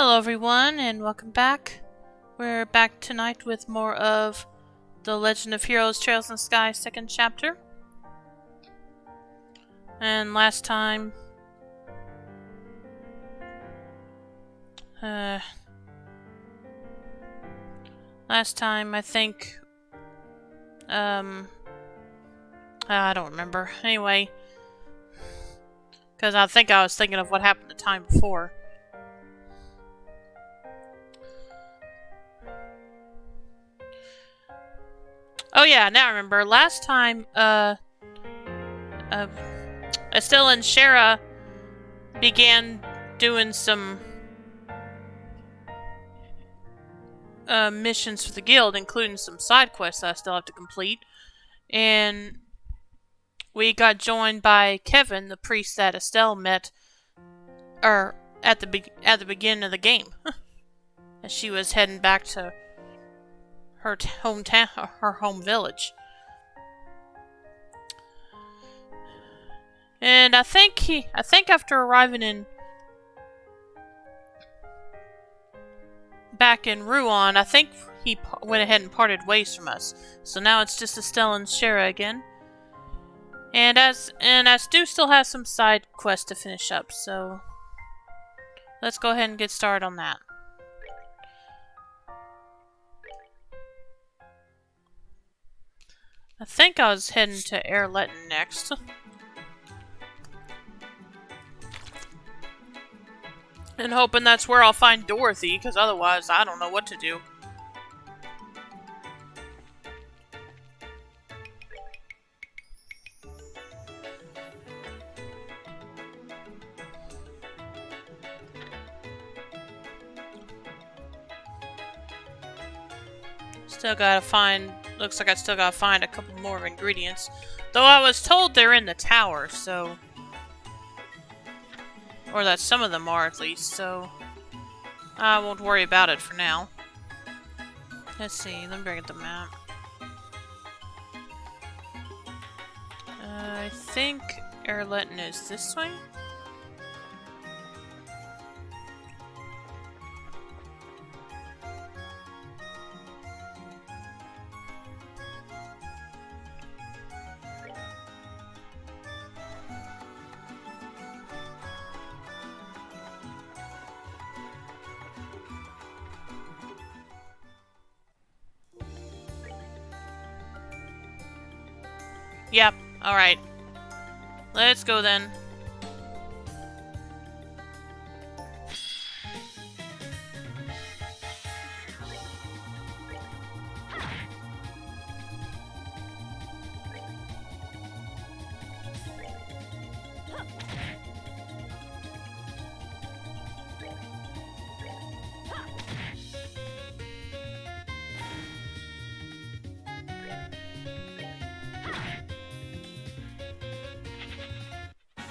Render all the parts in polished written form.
Hello everyone and welcome back. We're back tonight with more of The Legend of Heroes Trails in the Sky second chapter. And last time I think I don't remember. Anyway, because I think I was thinking of what happened the time before. Oh yeah, now I remember. Last time, Estelle and Shara began doing some missions for the guild, including some side quests I still have to complete. And we got joined by Kevin, the priest that Estelle met, at the beginning of the game, as she was heading back to her hometown, her home village. And I think after arriving back in Ruan, I think he went ahead and parted ways from us. So now it's just Estelle and Shara again. And as Stu still has some side quests to finish up, so let's go ahead and get started on that. I think I was heading to Erletten next. And hoping that's where I'll find Dorothy, because otherwise I don't know what to do. Still gotta find... Looks like I still gotta find a couple more ingredients. Though I was told they're in the tower, so... Or that some of them are, at least, so... I won't worry about it for now. Let's see, let me bring up the map. I think Erletten is this way? Yep, alright. Let's go then.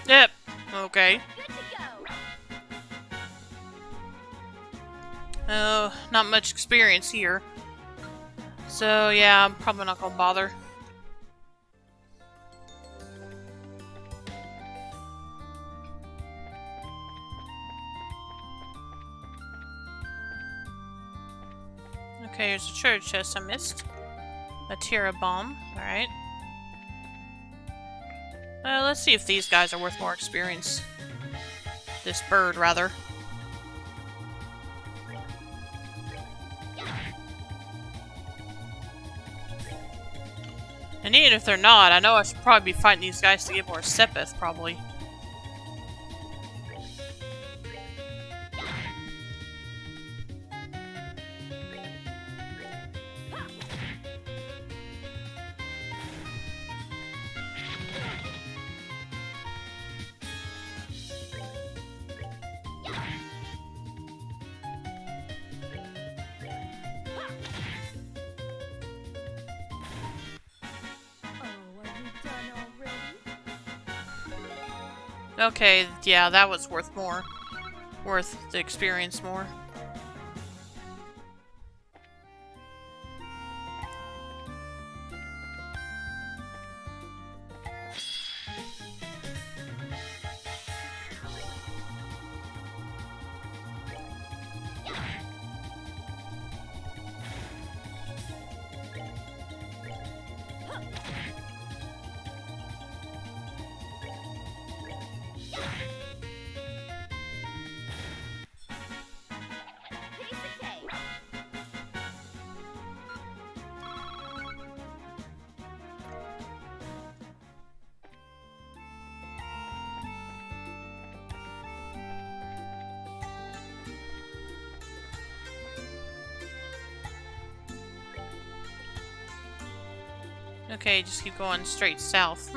Yep. Okay. Oh, not much experience here. So yeah, I'm probably not gonna bother. Okay, here's a treasure chest I missed. A Tira bomb. Alright. Let's see if these guys are worth more experience. This bird, rather. And even if they're not, I know I should probably be fighting these guys to get more Sepith, probably. Okay, yeah, that was worth more. Worth the experience more. Okay, just keep going straight south.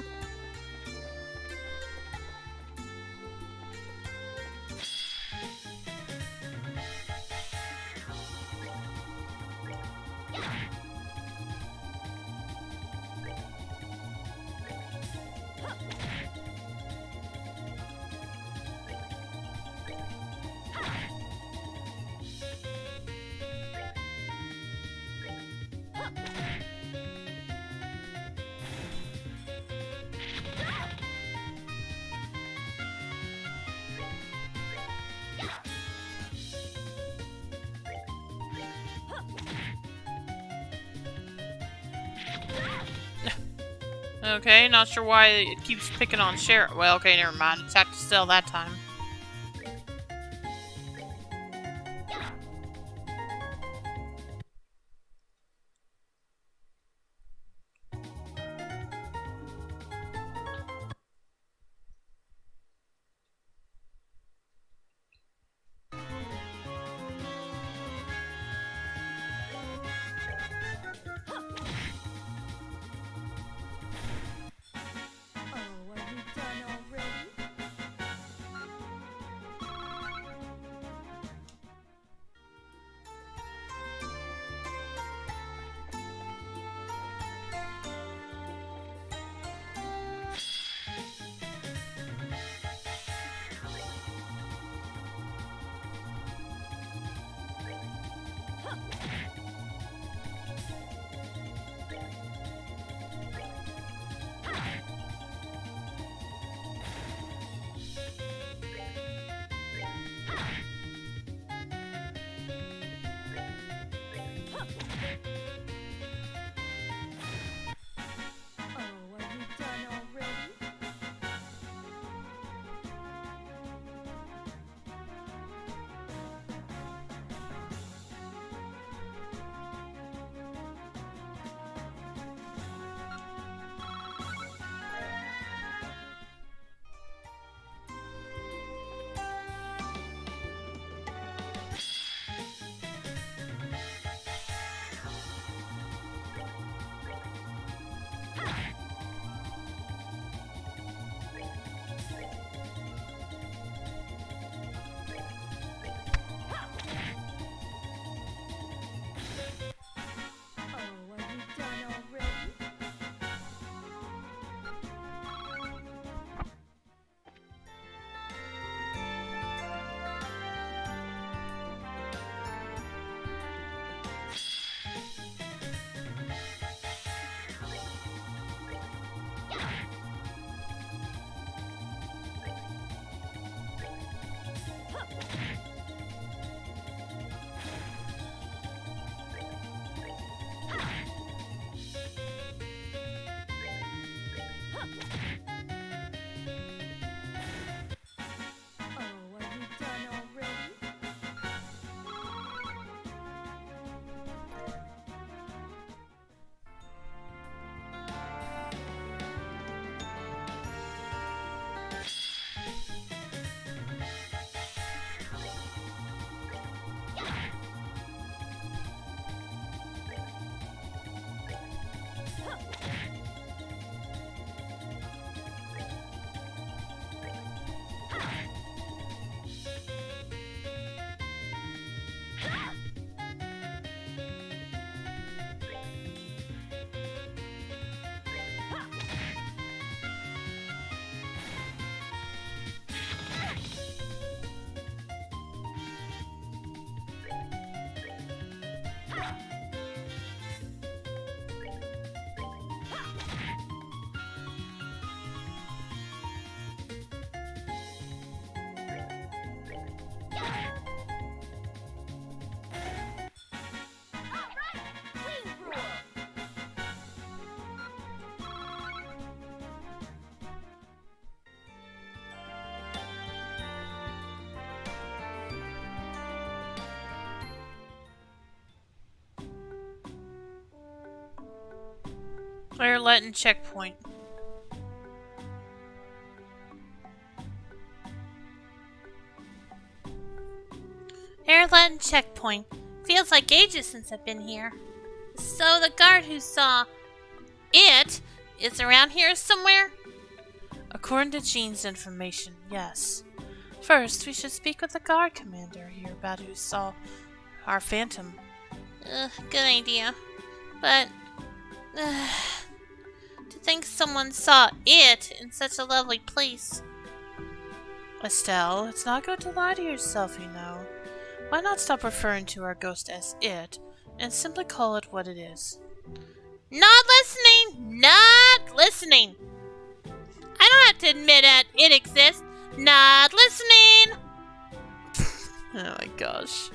Okay, not sure why it keeps picking on Cheryl. Well, okay, never mind. Attacked Estelle that time. Clear Latin checkpoint. Air Latin checkpoint. Feels like ages since I've been here. So the guard who saw It is around here somewhere? According to Jean's information, yes. First, we should speak with the guard commander here about who saw our phantom. Good idea. But, to think someone saw it in such a lovely place. Estelle, it's not good to lie to yourself, you know. Why not stop referring to our ghost as it, and simply call it what it is? Not listening! Not listening! I don't have to admit it exists. Not listening! Oh my gosh.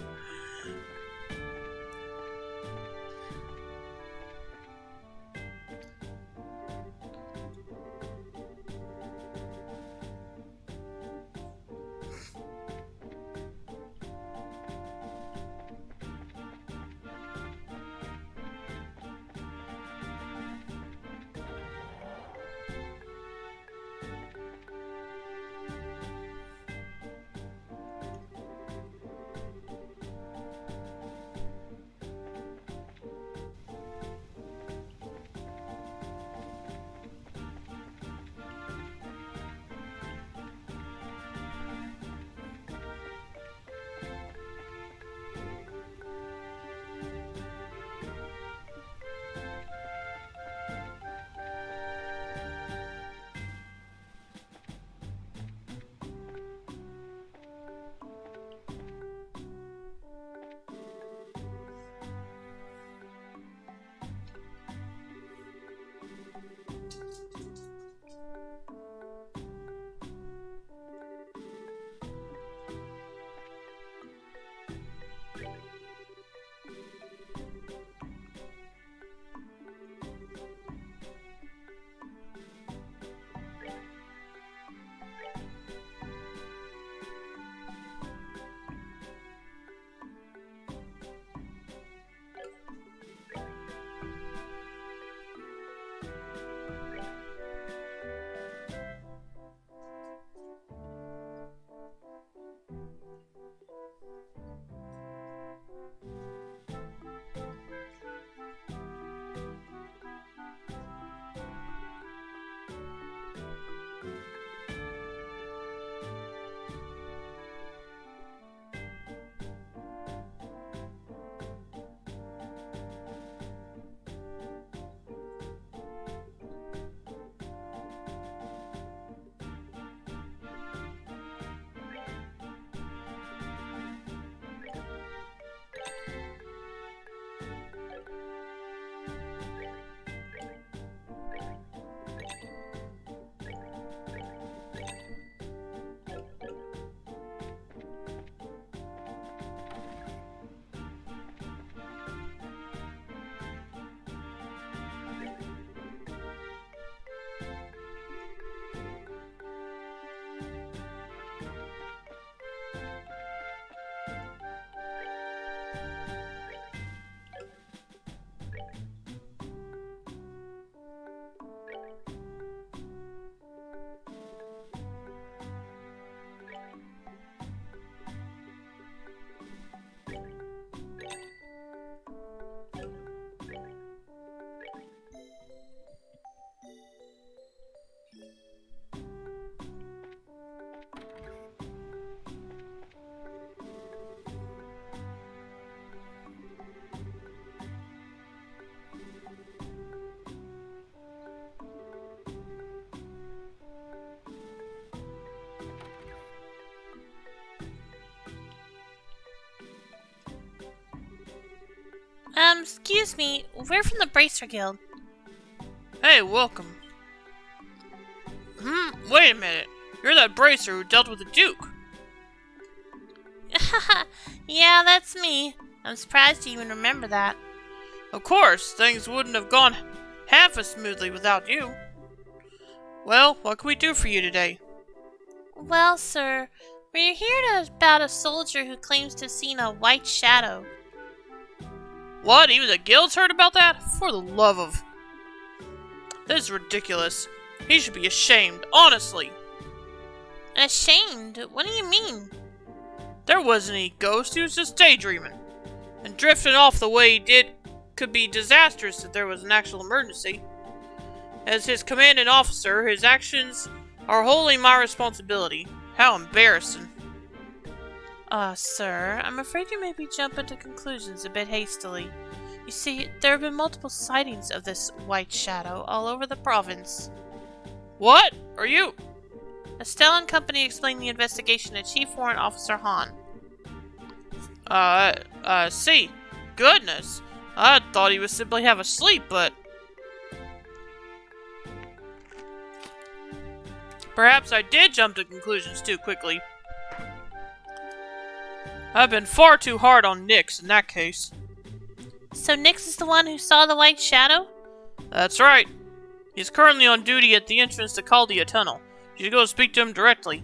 Excuse me, we're from the Bracer Guild. Hey, welcome. Wait a minute. You're that bracer who dealt with the Duke. Yeah, that's me. I'm surprised you even remember that. Of course, things wouldn't have gone half as smoothly without you. Well, what can we do for you today? Well, sir, we're here about a soldier who claims to have seen a white shadow. What? Even the guilds heard about that? For the love of... This is ridiculous. He should be ashamed, honestly. Ashamed? What do you mean? There wasn't any ghost, he was just daydreaming. And drifting off the way he did could be disastrous if there was an actual emergency. As his commanding officer, his actions are wholly my responsibility. How embarrassing. Sir, I'm afraid you may be jumping to conclusions a bit hastily. You see, there have been multiple sightings of this white shadow all over the province. What? Are you? Estelle and company explained the investigation to Chief Warrant Officer Hahn. See. Goodness. I thought he was simply half asleep, but... Perhaps I did jump to conclusions too quickly. I've been far too hard on Nix in that case. So Nix is the one who saw the white shadow? That's right. He's currently on duty at the entrance to Caldia Tunnel. You should go speak to him directly.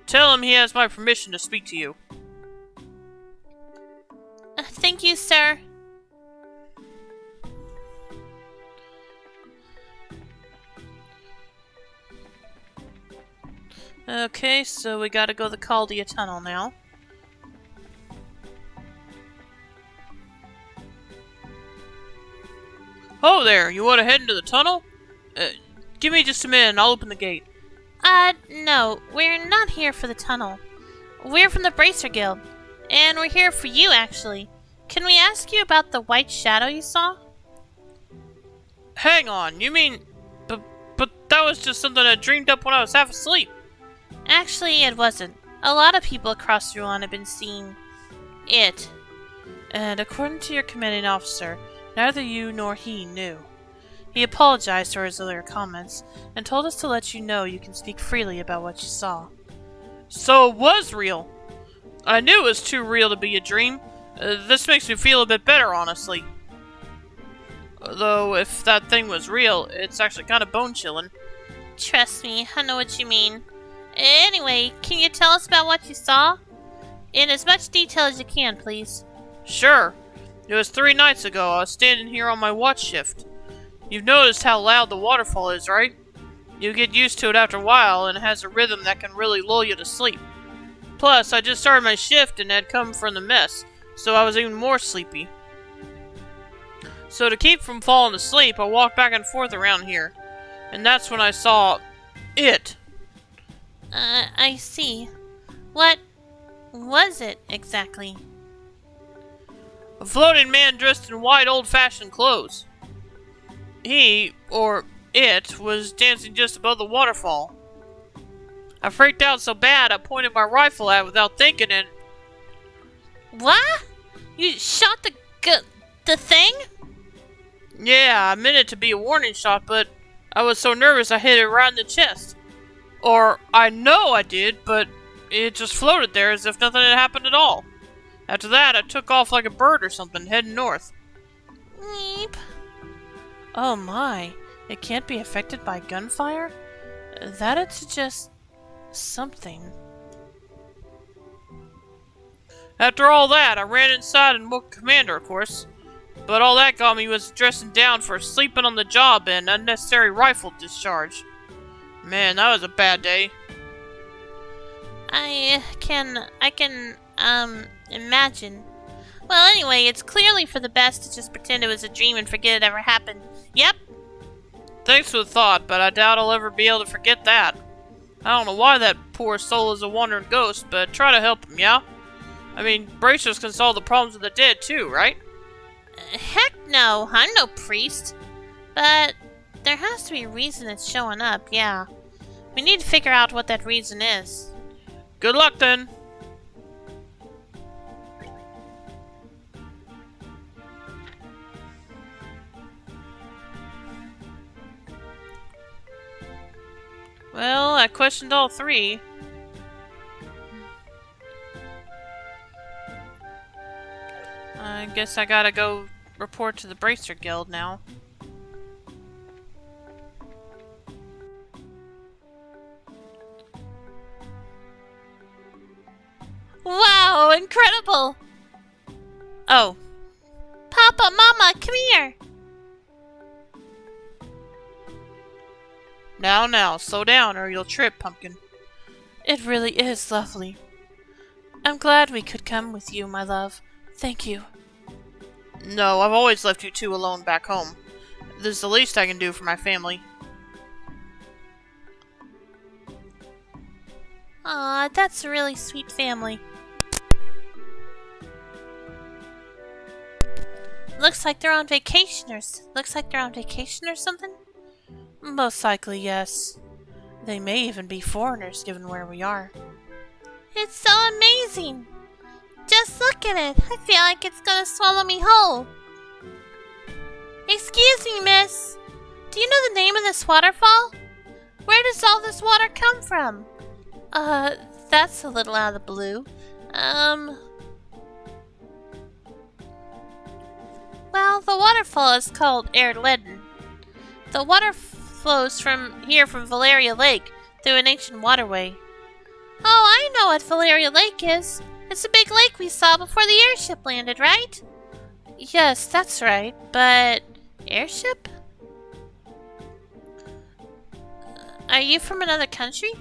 Tell him he has my permission to speak to you. Thank you, sir. Okay, so we gotta go to the Caldia Tunnel now. Oh there, you wanna head into the tunnel? Give me just a minute and I'll open the gate. No, we're not here for the tunnel. We're from the Bracer Guild, and we're here for you, actually. Can we ask you about the white shadow you saw? Hang on, you mean... But that was just something I dreamed up when I was half asleep. Actually, it wasn't. A lot of people across Ruan have been seeing it. And according to your commanding officer, neither you nor he knew. He apologized for his earlier comments, and told us to let you know you can speak freely about what you saw. So it was real! I knew it was too real to be a dream. This makes me feel a bit better, honestly. Though, if that thing was real, it's actually kind of bone-chilling. Trust me, I know what you mean. Anyway, can you tell us about what you saw? In as much detail as you can, please. Sure. It was 3 nights ago. I was standing here on my watch shift. You've noticed how loud the waterfall is, right? You get used to it after a while, and it has a rhythm that can really lull you to sleep. Plus, I just started my shift and had come from the mess, so I was even more sleepy. So to keep from falling asleep, I walked back and forth around here. And that's when I saw... it. I see. What was it, exactly? A floating man dressed in white old-fashioned clothes. He, or it, was dancing just above the waterfall. I freaked out so bad I pointed my rifle at it without thinking and... What? You shot the thing? Yeah, I meant it to be a warning shot, but I was so nervous I hit it right in the chest. Or, I know I did, but it just floated there as if nothing had happened at all. After that, I took off like a bird or something, heading north. Neep. Oh my, it can't be affected by gunfire? That'd suggest something. After all that, I ran inside and woke Commander, of course. But all that got me was dressing down for sleeping on the job and unnecessary rifle discharge. Man, that was a bad day. I can imagine. Well, anyway, it's clearly for the best to just pretend it was a dream and forget it ever happened. Yep. Thanks for the thought, but I doubt I'll ever be able to forget that. I don't know why that poor soul is a wandering ghost, but try to help him, yeah? I mean, bracers can solve the problems of the dead too, right? Heck no, I'm no priest. But there has to be a reason it's showing up, yeah. We need to figure out what that reason is. Good luck then. Well, I questioned all 3. I guess I gotta go report to the Bracer Guild now. Wow, incredible! Oh. Papa, Mama, come here! Now, slow down or you'll trip, Pumpkin. It really is lovely. I'm glad we could come with you, my love. Thank you. No, I've always left you 2 alone back home. This is the least I can do for my family. Aw, that's a really sweet family. Looks like they're on vacation or something. Most likely, yes. They may even be foreigners given where we are. It's so amazing. Just look at it. I feel like it's gonna swallow me whole. Excuse me, miss. Do you know the name of this waterfall? Where does all this water come from? That's a little out of the blue. Well, the waterfall is called Erledden. The water flows from Valeria Lake through an ancient waterway. Oh, I know what Valeria Lake is. It's a big lake we saw before the airship landed, right? Yes, that's right, but... Airship? Are you from another country?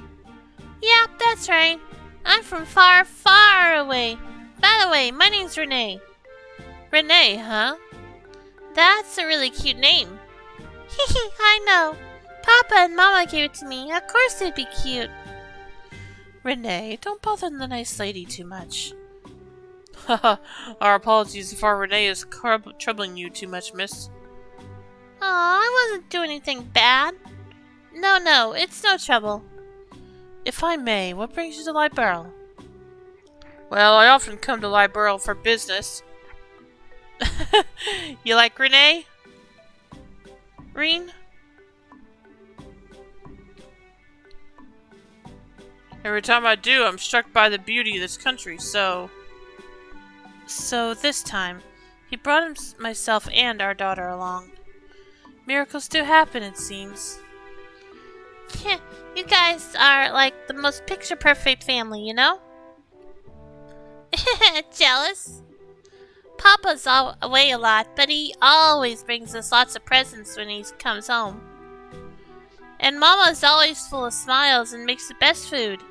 Yep, that's right. I'm from far, far away. By the way, my name's Renee. Renee, huh? That's a really cute name. Hehe, I know. Papa and Mama gave it to me. Of course it'd be cute. Renee, don't bother the nice lady too much. Haha, our apologies if our Renee is troubling you too much, miss. Aw, I wasn't doing anything bad. No, it's no trouble. If I may, what brings you to Liberl? Well, I often come to Liberl for business. You like Renee? Reen? Every time I do, I'm struck by the beauty of this country, so... So this time, he brought myself and our daughter along. Miracles do happen, it seems. You guys are like the most picture-perfect family, you know? Jealous? Papa's away a lot, but he always brings us lots of presents when he comes home. And Mama's always full of smiles and makes the best food.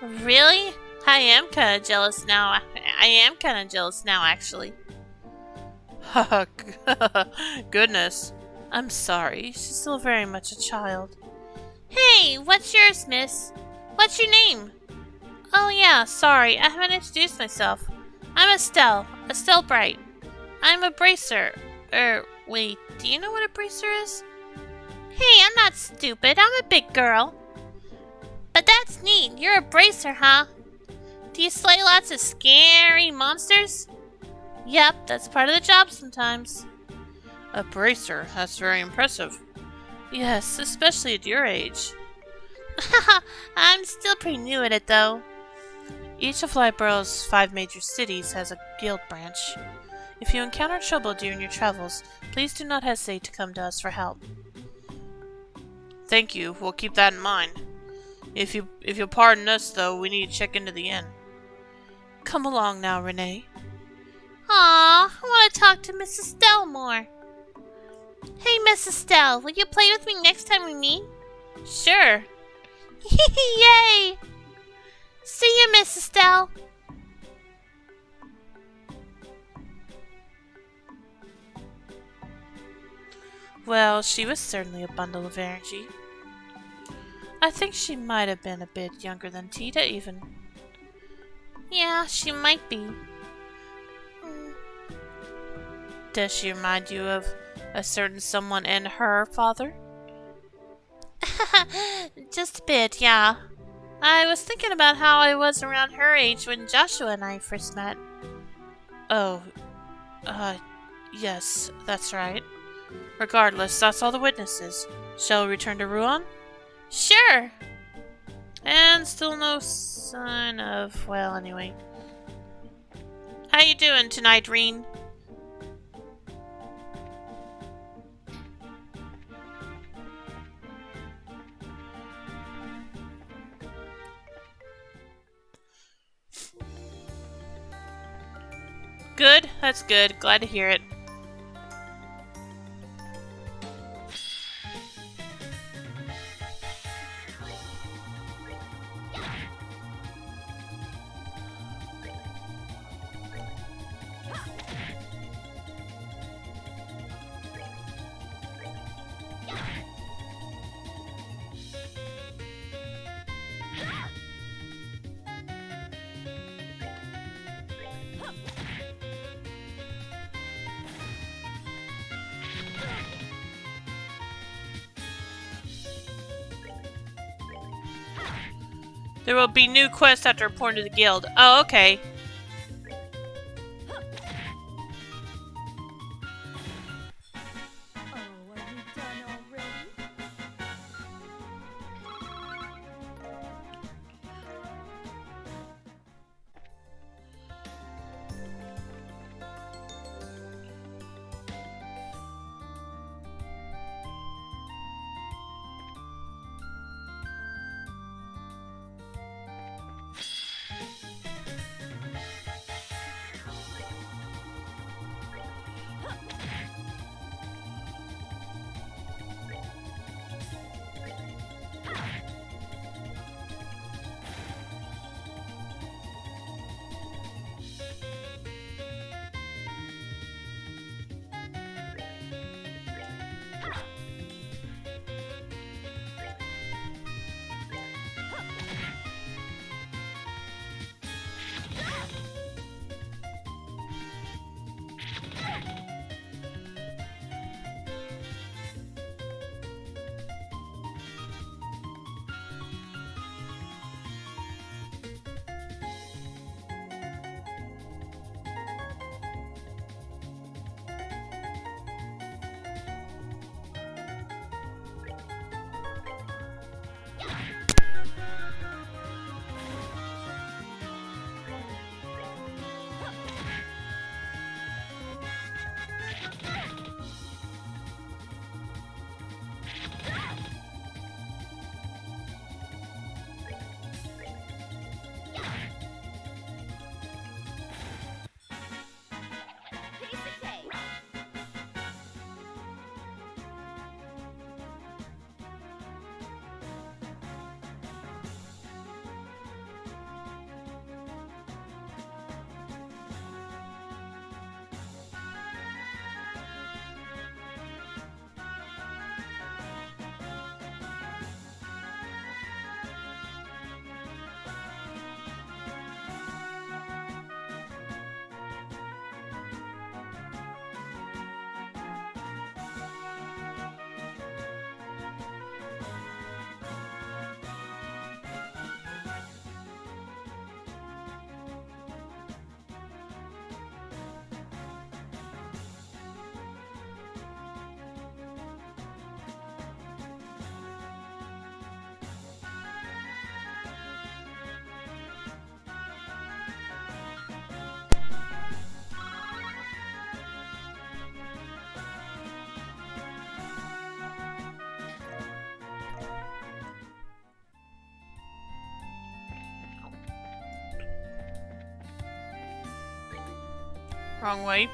Really? I am kind of jealous now. Actually. Goodness. I'm sorry. She's still very much a child. Hey, what's yours, miss? What's your name? Oh yeah, sorry, I haven't introduced myself. I'm Estelle Bright. I'm a bracer. Wait, do you know what a bracer is? Hey, I'm not stupid, I'm a big girl. But that's neat, you're a bracer, huh? Do you slay lots of scary monsters? Yep, that's part of the job sometimes. A bracer, that's very impressive. Yes, especially at your age. I'm still pretty new at it, though. Each of Liberl's 5 major cities has a guild branch. If you encounter trouble during your travels, please do not hesitate to come to us for help. Thank you, we'll keep that in mind. If you'll pardon us, though, we need to check into the inn. Come along now, Renee. Aw, I want to talk to Miss Estelle more. Hey, Miss Estelle, will you play with me next time we meet? Sure. Yay! See you, Miss Estelle. Well, she was certainly a bundle of energy. I think she might have been a bit younger than Tita, even. Yeah, she might be. Does she remind you of a certain someone and her father? Just a bit, yeah. I was thinking about how I was around her age when Joshua and I first met. Oh, yes, that's right. Regardless, that's all the witnesses. Shall we return to Ruan? Sure. And still no sign of... well, anyway. How you doing tonight, Reen? Good, that's good. Glad to hear it. There will be new quests after reporting to the guild. Oh, okay. Wrong way.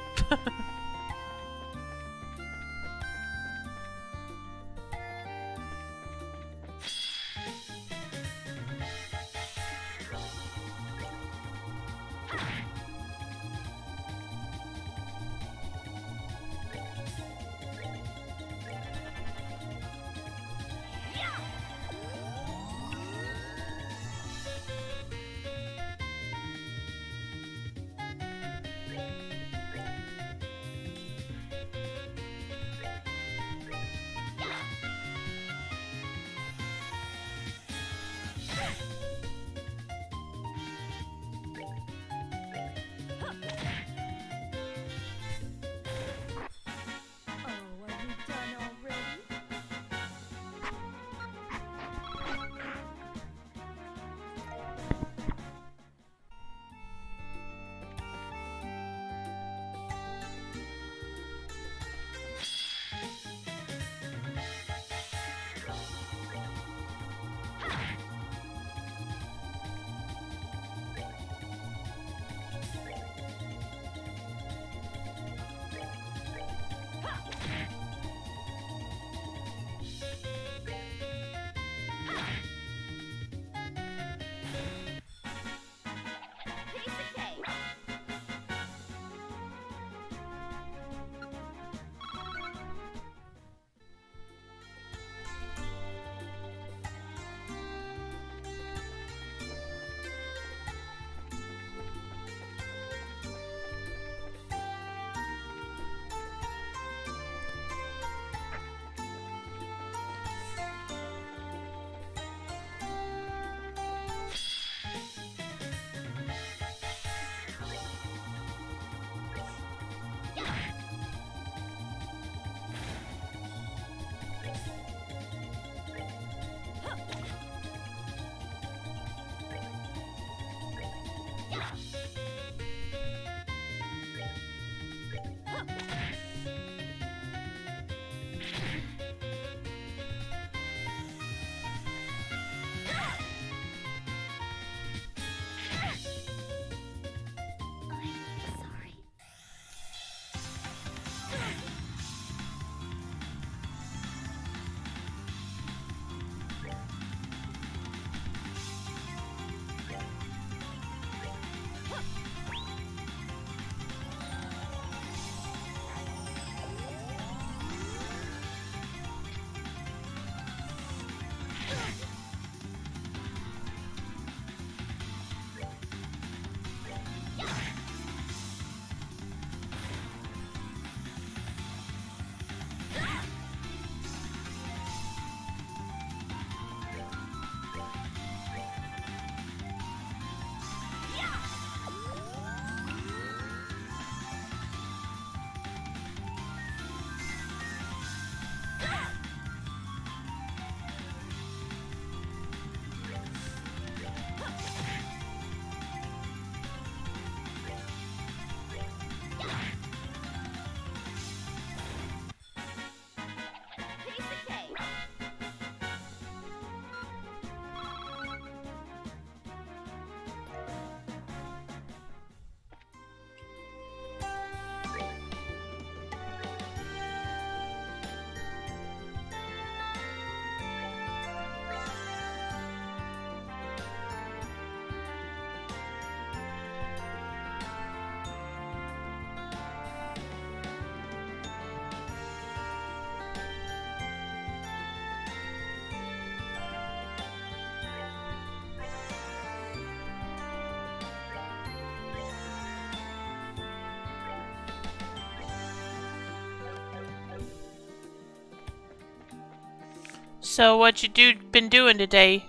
So what you been doing today,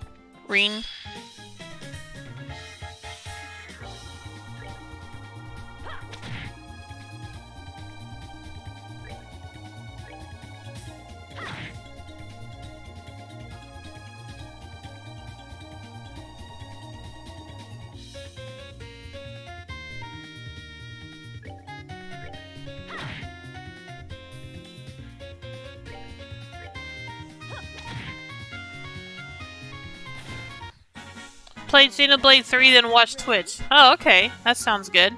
Reen? Played Xenoblade 3, then watched Twitch. Oh, okay. That sounds good.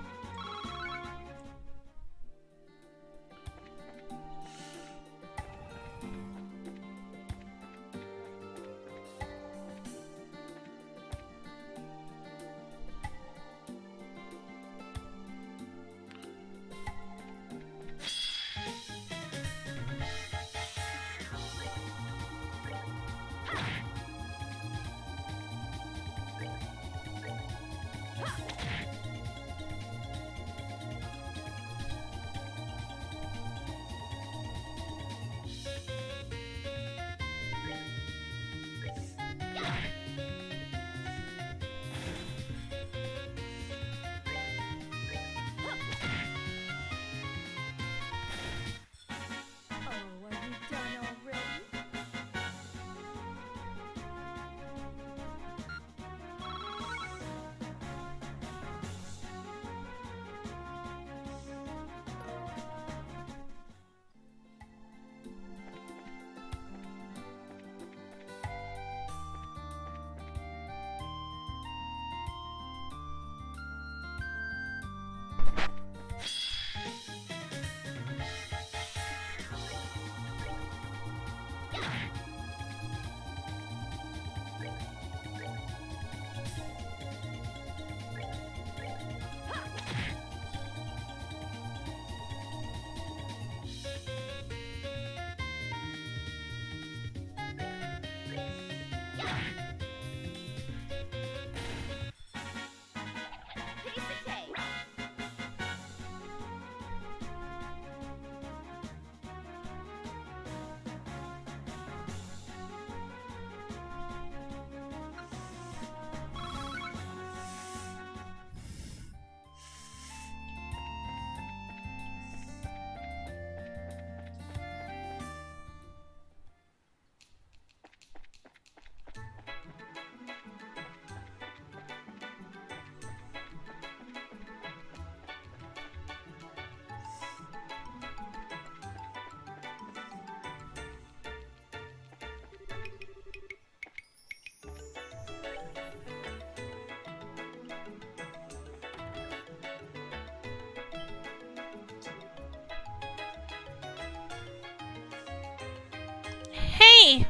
Hey!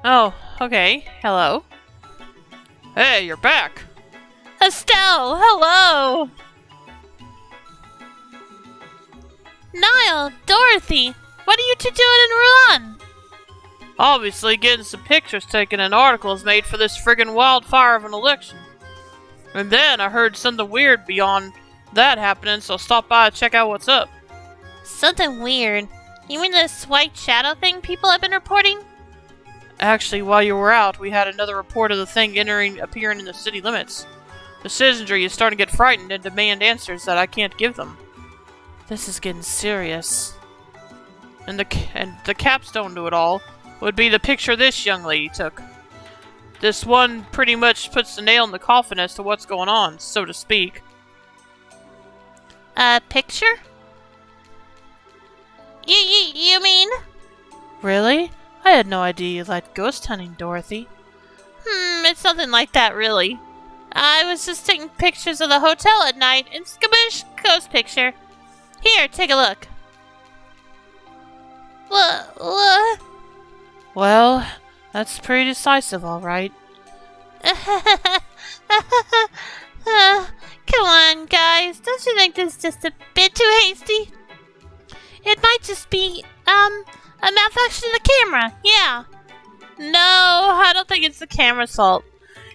Oh, okay. Hello. Hey, you're back! Estelle, hello! Niall, Dorothy, what are you two doing in Ruan? Obviously getting some pictures taken and articles made for this friggin' wildfire of an election. And then I heard something weird beyond that happening, so I stopped by to check out what's up. Something weird. You mean this white shadow thing people have been reporting? Actually, while you were out, we had another report of the thing appearing in the city limits. The citizenry is starting to get frightened and demand answers that I can't give them. This is getting serious. And the capstone to it all would be the picture this young lady took. This one pretty much puts the nail in the coffin as to what's going on, so to speak. A picture? You mean? Really? I had no idea you liked ghost hunting, Dorothy. It's something like that, really. I was just taking pictures of the hotel at night, and skaboosh, ghost picture. Here, take a look. What? Well, that's pretty decisive, all right. Come on, guys. Don't you think this is just a bit too hasty? It might just be, a malfunction of the camera. Yeah. No, I don't think it's the camera's fault.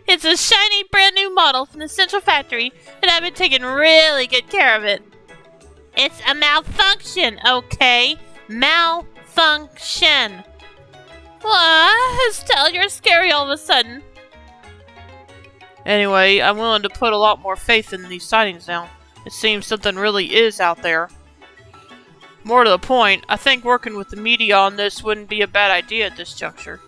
It's a shiny brand new model from the Central Factory, and I've been taking really good care of it. It's a malfunction, okay? Malfunction. Estelle, you're scary all of a sudden. Anyway, I'm willing to put a lot more faith in these sightings now. It seems something really is out there. More to the point, I think working with the media on this wouldn't be a bad idea at this juncture.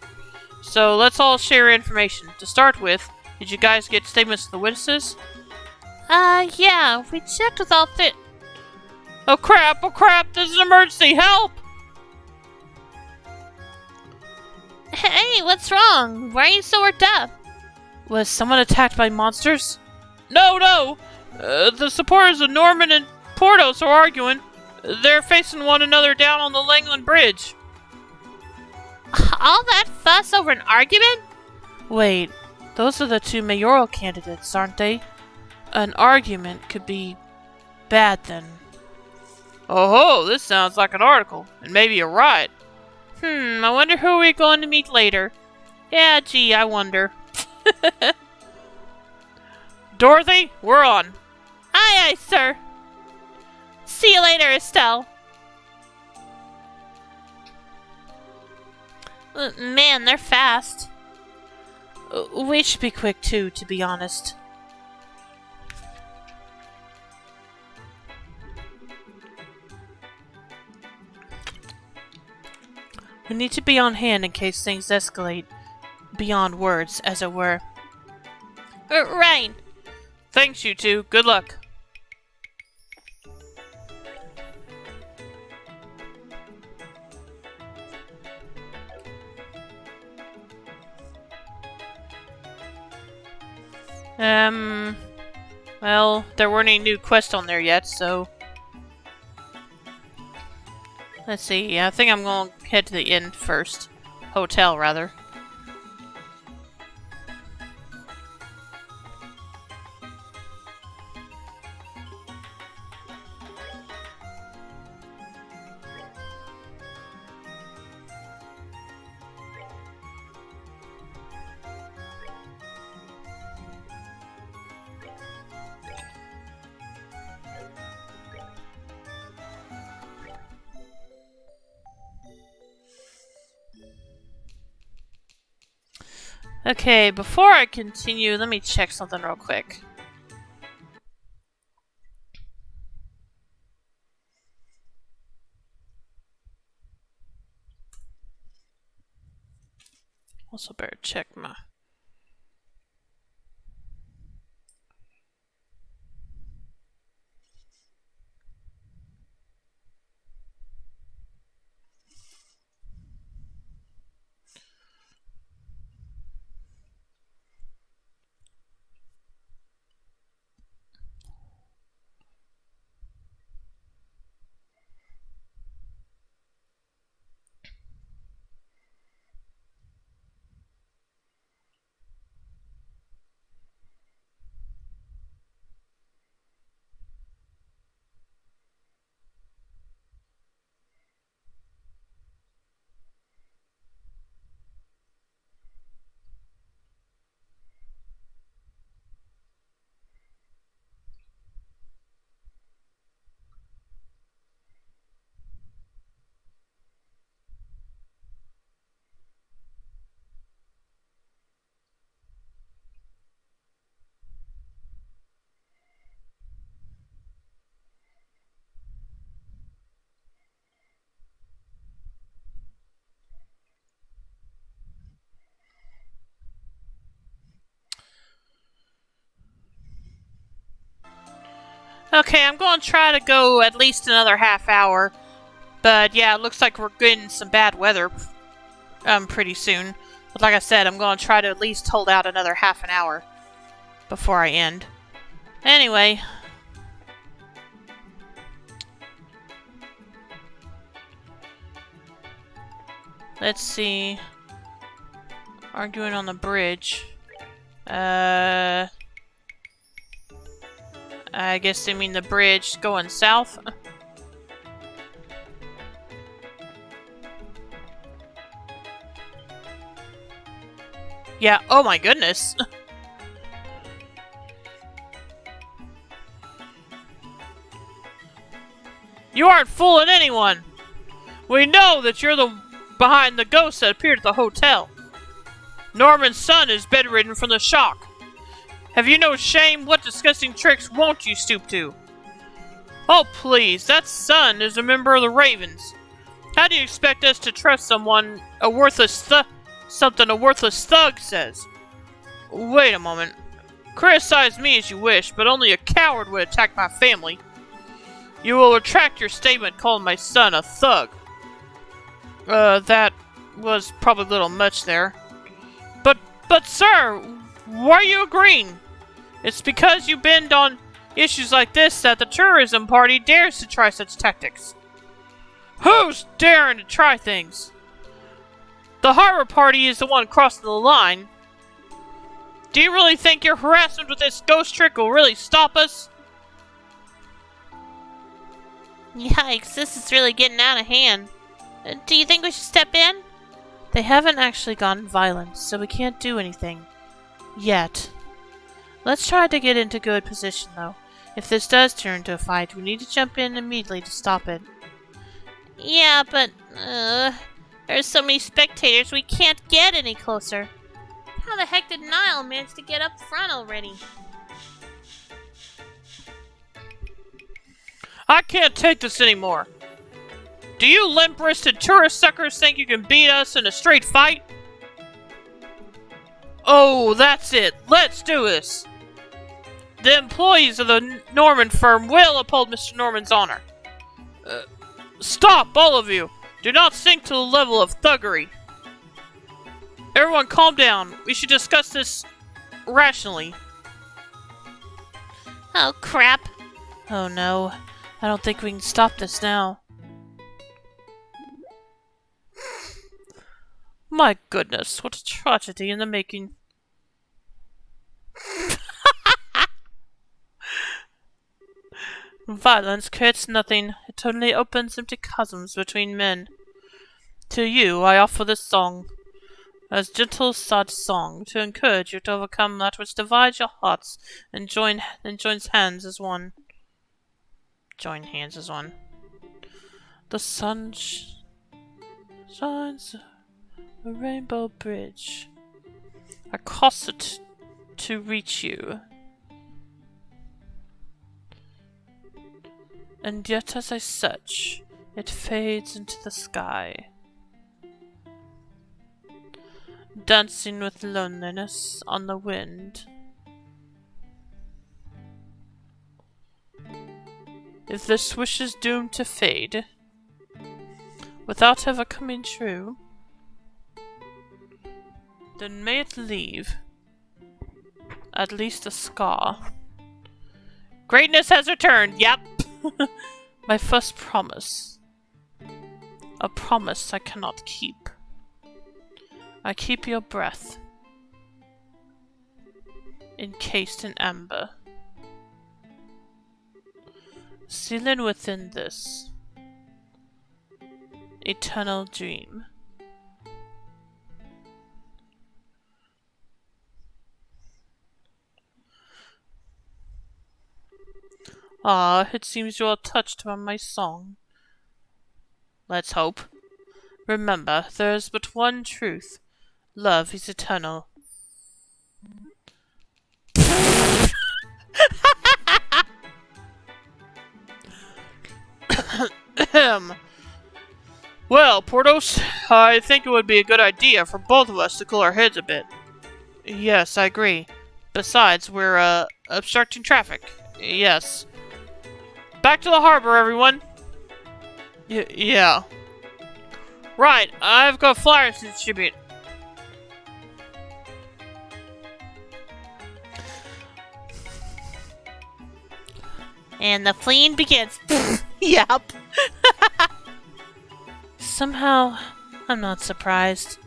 So let's all share information. To start with, did you guys get statements of the witnesses? Yeah, we checked with all Oh crap, this is an emergency, help! Hey, what's wrong? Why are you so worked up? Was someone attacked by monsters? No! The supporters of Norman and Portos are arguing. They're facing one another down on the Langland Bridge. All that fuss over an argument? Wait, those are the two mayoral candidates, aren't they? An argument could be bad then. Oh, this sounds like an article, and maybe a riot. I wonder who we're going to meet later. Yeah, gee, I wonder. Dorothy, we're on. Aye, sir. See you later, Estelle. Man, they're fast. We should be quick too, to be honest. We need to be on hand in case things escalate beyond words, as it were. Right. Thanks, you two. Good luck. Well, there weren't any new quests on there yet, so... Let's see, I think I'm going to head to the inn first. Hotel, rather. Okay, before I continue, let me check something real quick. Also better check my... Okay, I'm going to try to go at least another half hour. But yeah, it looks like we're getting some bad weather pretty soon. But like I said, I'm going to try to at least hold out another half an hour before I end. Anyway. Let's see. Arguing on the bridge. I guess they mean the bridge going south. Yeah, oh my goodness. You aren't fooling anyone. We know that you're behind the ghost that appeared at the hotel. Norman's son is bedridden from the shock. Have you no shame? What disgusting tricks won't you stoop to? Oh, please, that son is a member of the Ravens. How do you expect us to trust something a worthless thug says? Wait a moment. Criticize me as you wish, but only a coward would attack my family. You will retract your statement calling my son a thug. That was probably a little much there. But sir, why are you agreeing? It's because you bend on issues like this that the tourism party dares to try such tactics. Who's daring to try things? The harbor party is the one crossing the line. Do you really think your harassment with this ghost trick will really stop us? Yikes, this is really getting out of hand. Do you think we should step in? They haven't actually gone violent, so we can't do anything. Yet. Let's try to get into good position, though. If this does turn into a fight, we need to jump in immediately to stop it. Yeah, but, there's so many spectators, we can't get any closer. How the heck did Niall manage to get up front already? I can't take this anymore. Do you limp-wristed tourist suckers think you can beat us in a straight fight? Oh, that's it. Let's do this. The employees of the Norman firm will uphold Mr. Norman's honor. Stop, all of you. Do not sink to the level of thuggery. Everyone calm down. We should discuss this rationally. Oh, crap. Oh no. I don't think we can stop this now. My goodness, what a tragedy in the making. Violence creates nothing. It only opens empty chasms between men. To you, I offer this song. As gentle, sad song, to encourage you to overcome that which divides your hearts and joins hands as one. Join hands as one. The sun shines a rainbow bridge across it to reach you. And yet as I search, it fades into the sky, dancing with loneliness on the wind. If this wish is doomed to fade, without ever coming true, then may it leave at least a scar. Greatness has returned, yep! My first promise. A promise I cannot keep. I keep your breath, encased in amber. Sealing within this eternal dream. Ah, it seems you are touched by my song. Let's hope. Remember, there is but one truth. Love is eternal. Well, Porthos, I think it would be a good idea for both of us to cool our heads a bit. Yes, I agree. Besides, we're, obstructing traffic. Yes. Back to the harbor, everyone! Yeah. Right, I've got flyers to distribute. And the fleeing begins. Yep. Somehow, I'm not surprised.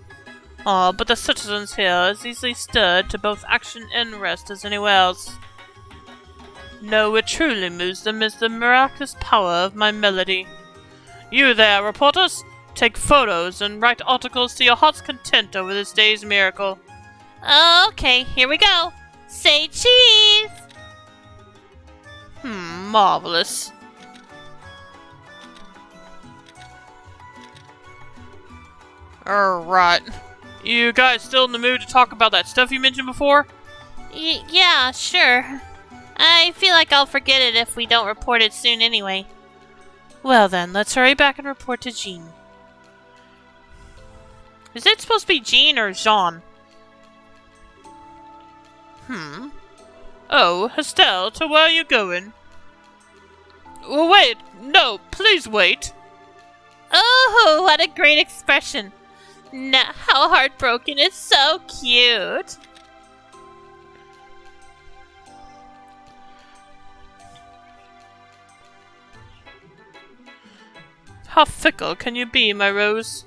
Oh, but the citizens here are as easily stirred to both action and rest as anywhere else. No, what truly moves them is the miraculous power of my melody. You there, reporters, take photos and write articles to your heart's content over this day's miracle. Okay, here we go. Say cheese! Marvelous. Right. You guys still in the mood to talk about that stuff you mentioned before? Yeah, sure. I feel like I'll forget it if we don't report it soon anyway. Well then, let's hurry back and report to Jean. Is it supposed to be Jean or Jean? Oh, Estelle, to where are you going? Well, wait, no, please wait. Oh, what a great expression. How heartbroken. It's so cute. How fickle can you be, my Rose?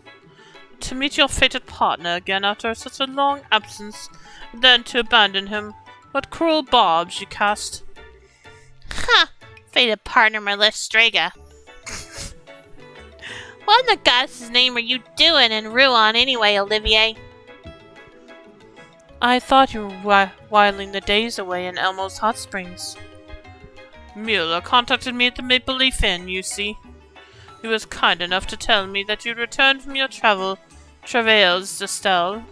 To meet your fated partner again after such a long absence, and then to abandon him. What cruel barbs you cast. Ha! Fated partner, Strega. What in the goddess's name are you doing in Rouen anyway, Olivier? I thought you were whiling the days away in Elmo's Hot Springs. Mueller contacted me at the Maple Leaf Inn, you see. He was kind enough to tell me that you'd returned from your travails, Estelle.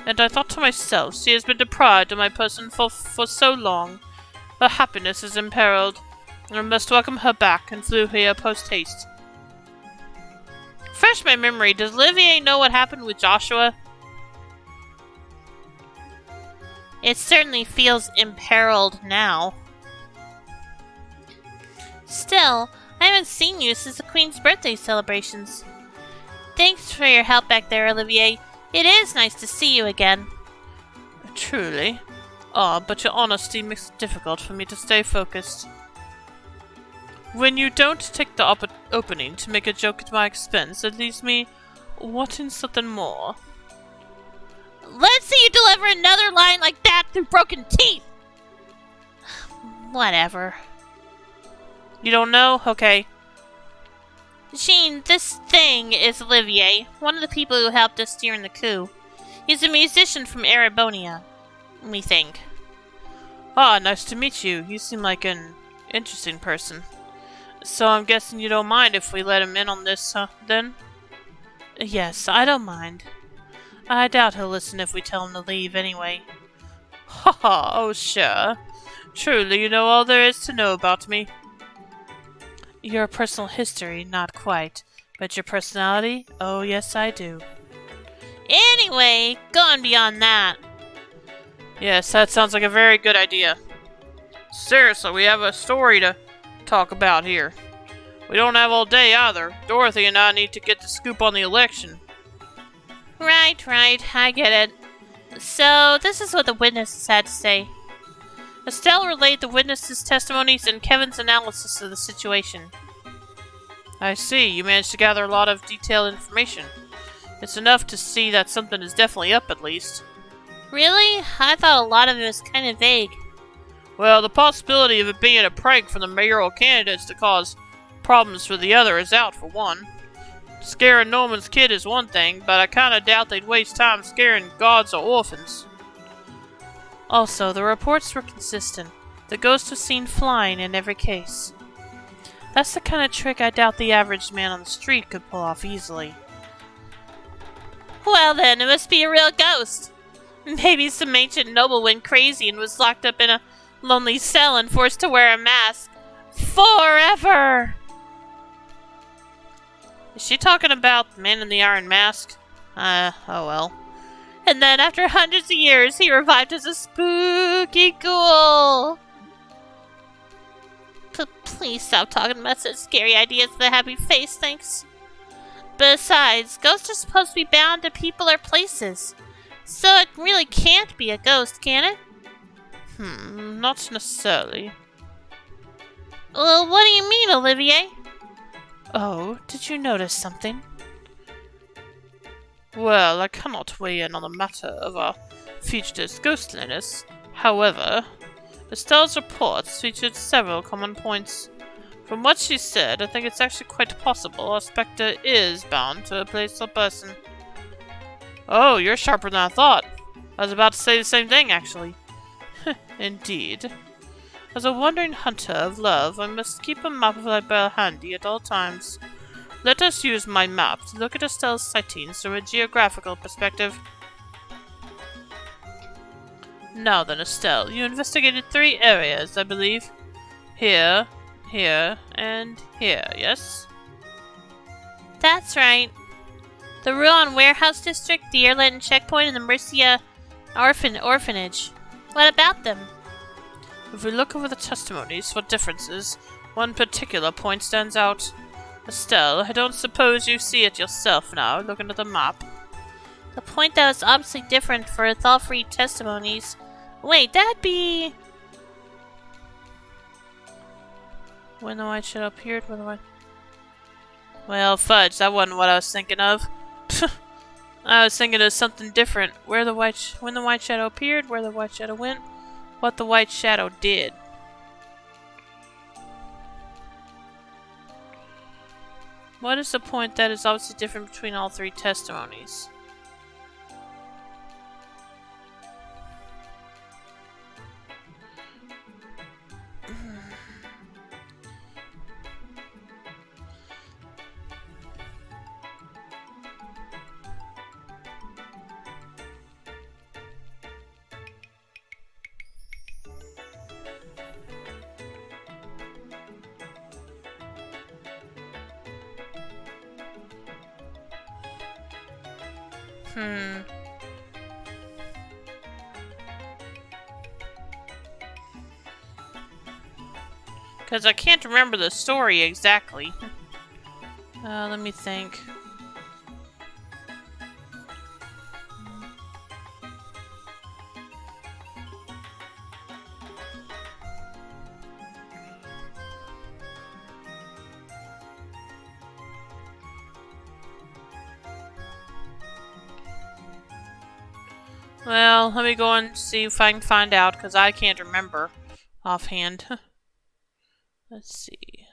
And I thought to myself, she has been deprived of my person for so long. Her happiness is imperiled, and I must welcome her back, and flew here post-haste. Refresh my memory, does Olivier know what happened with Joshua? It certainly feels imperiled now. Still, I haven't seen you since the Queen's birthday celebrations. Thanks for your help back there, Olivier. It is nice to see you again. Truly. But your honesty makes it difficult for me to stay focused. When you don't take the opening to make a joke at my expense, it leaves me wanting something more. Let's see you deliver another line like that through broken teeth! Whatever. You don't know? Okay. Jean, this thing is Olivier, one of the people who helped us during the coup. He's a musician from Erebonia, we think. Nice to meet you. You seem like an interesting person. So I'm guessing you don't mind if we let him in on this, then? Yes, I don't mind. I doubt he'll listen if we tell him to leave anyway. Oh sure. Truly, you know all there is to know about me. Your personal history, not quite. But your personality? Oh, yes, I do. Anyway, going beyond that. Yes, that sounds like a very good idea. Seriously, we have a story to talk about here. We don't have all day either. Dorothy and I need to get the scoop on the election. Right, I get it. So, this is what the witnesses had to say. Estelle relayed the witnesses' testimonies and Kevin's analysis of the situation. I see, you managed to gather a lot of detailed information. It's enough to see that something is definitely up, at least. Really? I thought a lot of it was kind of vague. Well, the possibility of it being a prank from the mayoral candidates to cause problems for the other is out, for one. Scaring Norman's kid is one thing, but I kinda doubt they'd waste time scaring gods or orphans. Also, the reports were consistent. The ghost was seen flying in every case. That's the kind of trick I doubt the average man on the street could pull off easily. Well then, it must be a real ghost. Maybe some ancient noble went crazy and was locked up in a lonely cell and forced to wear a mask. Forever! Is she talking about the Man in the Iron Mask? Oh well. And then, after hundreds of years, he revived as a spooky ghoul. Please stop talking about such scary ideas with a happy face, thanks. Besides, ghosts are supposed to be bound to people or places. So it really can't be a ghost, can it? Not necessarily. Well, what do you mean, Olivier? Oh, did you notice something? Well, I cannot weigh in on the matter of our fugitive's ghostliness. However, Estelle's reports featured several common points. From what she said, I think it's actually quite possible our spectre is bound to a place or person. Oh, you're sharper than I thought. I was about to say the same thing, actually. Indeed. As a wandering hunter of love, I must keep a map of my bell handy at all times. Let us use my map to look at Estelle's sightings from a geographical perspective. Now then, Estelle, you investigated 3 areas, I believe. Here, here, and here, yes? That's right. The Ruan Warehouse District, the Erlangen Checkpoint, and the Mercia Orphanage. What about them? If we look over the testimonies for differences, one particular point stands out. Estelle, I don't suppose you see it yourself now, looking at the map. The point that was obviously different for all 3 testimonies. Wait, that'd be... When the white shadow appeared, when the white... Well, fudge, that wasn't what I was thinking of. I was thinking of something different. When the white shadow appeared, where the white shadow went, what the white shadow did. What is the point that is obviously different between all 3 testimonies? Because I can't remember the story exactly. Let me think. Well, let me go and see if I can find out, because I can't remember offhand. Let's see.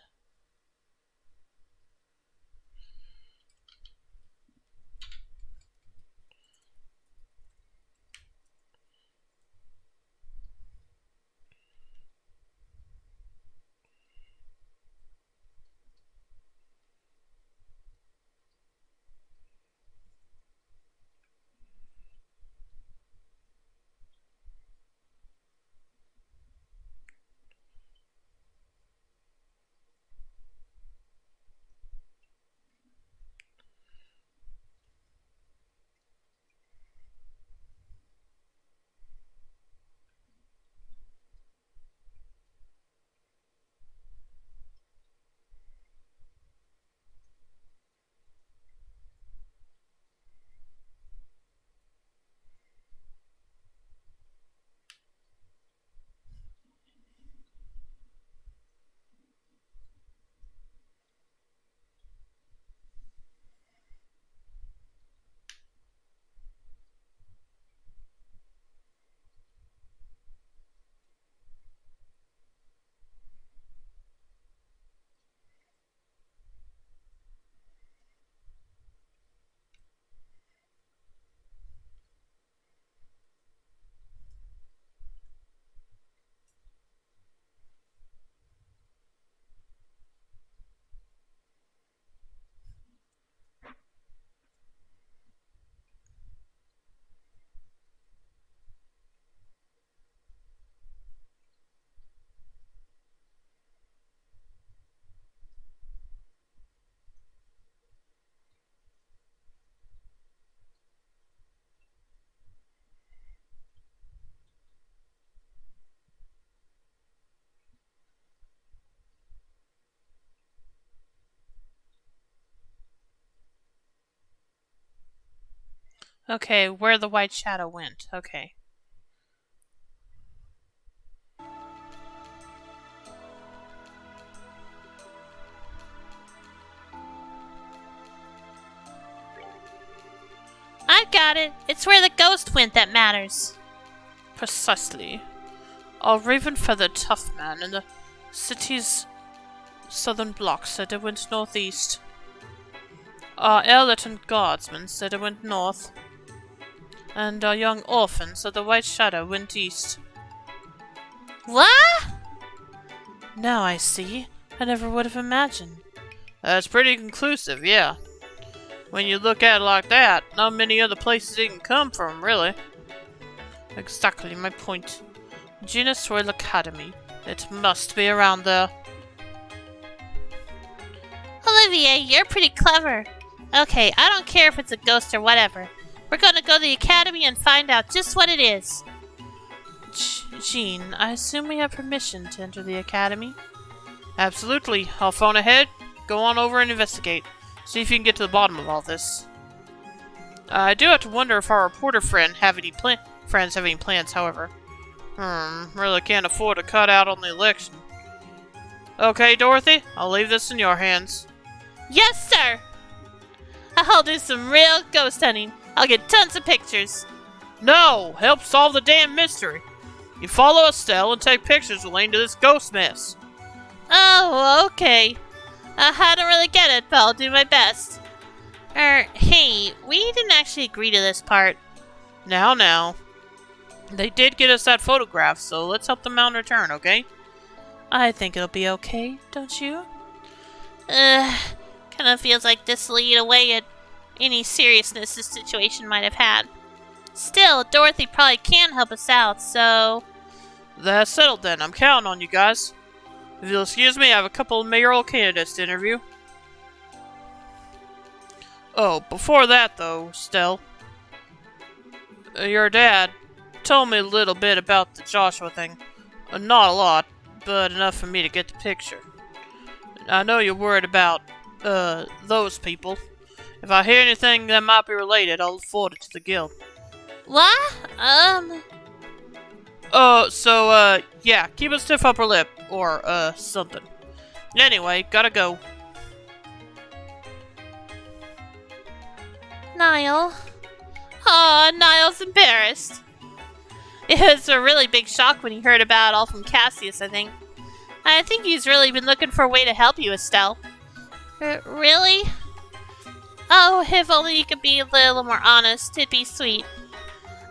Okay, where the white shadow went. Okay. I've got it. It's where the ghost went that matters. Precisely. Our raven-feathered tough man in the city's southern block said it went northeast. Our Erlangen guardsman said it went north. And our young orphan said the white shadow went east. What? Now I see. I never would have imagined. That's pretty conclusive, yeah. When you look at it like that, not many other places it can come from, really. Exactly my point. Genus Royal Academy. It must be around there. Olivier, you're pretty clever. Okay, I don't care if it's a ghost or whatever. We're gonna go to the academy and find out just what it is. Jean, I assume we have permission to enter the academy? Absolutely. I'll phone ahead. Go on over and investigate. See if you can get to the bottom of all this. I do have to wonder if our reporter friends have any plans, however. Really can't afford to cut out on the election. Okay, Dorothy, I'll leave this in your hands. Yes, sir! I'll do some real ghost hunting. I'll get tons of pictures. No! Help solve the damn mystery. You follow Estelle and take pictures relating to this ghost mess. Oh, okay. I don't really get it, but I'll do my best. Hey, we didn't actually agree to this part. Now. They did get us that photograph, so let's help them out in return, okay? I think it'll be okay, don't you? Kinda feels like this will eat away at any seriousness this situation might have had. Still, Dorothy probably can help us out, so... That's settled then. I'm counting on you guys. If you'll excuse me, I have a couple of mayoral candidates to interview. Oh, before that though, Stell. Your dad told me a little bit about the Joshua thing. Not a lot, but enough for me to get the picture. I know you're worried about, those people. If I hear anything that might be related, I'll forward it to the guild. What? Yeah, keep a stiff upper lip, or, something. Anyway, gotta go. Niall. Aw, Niall's embarrassed. It was a really big shock when he heard about it all from Cassius, I think. I think he's really been looking for a way to help you, Estelle. Really? Oh, if only you could be a little more honest, it'd be sweet.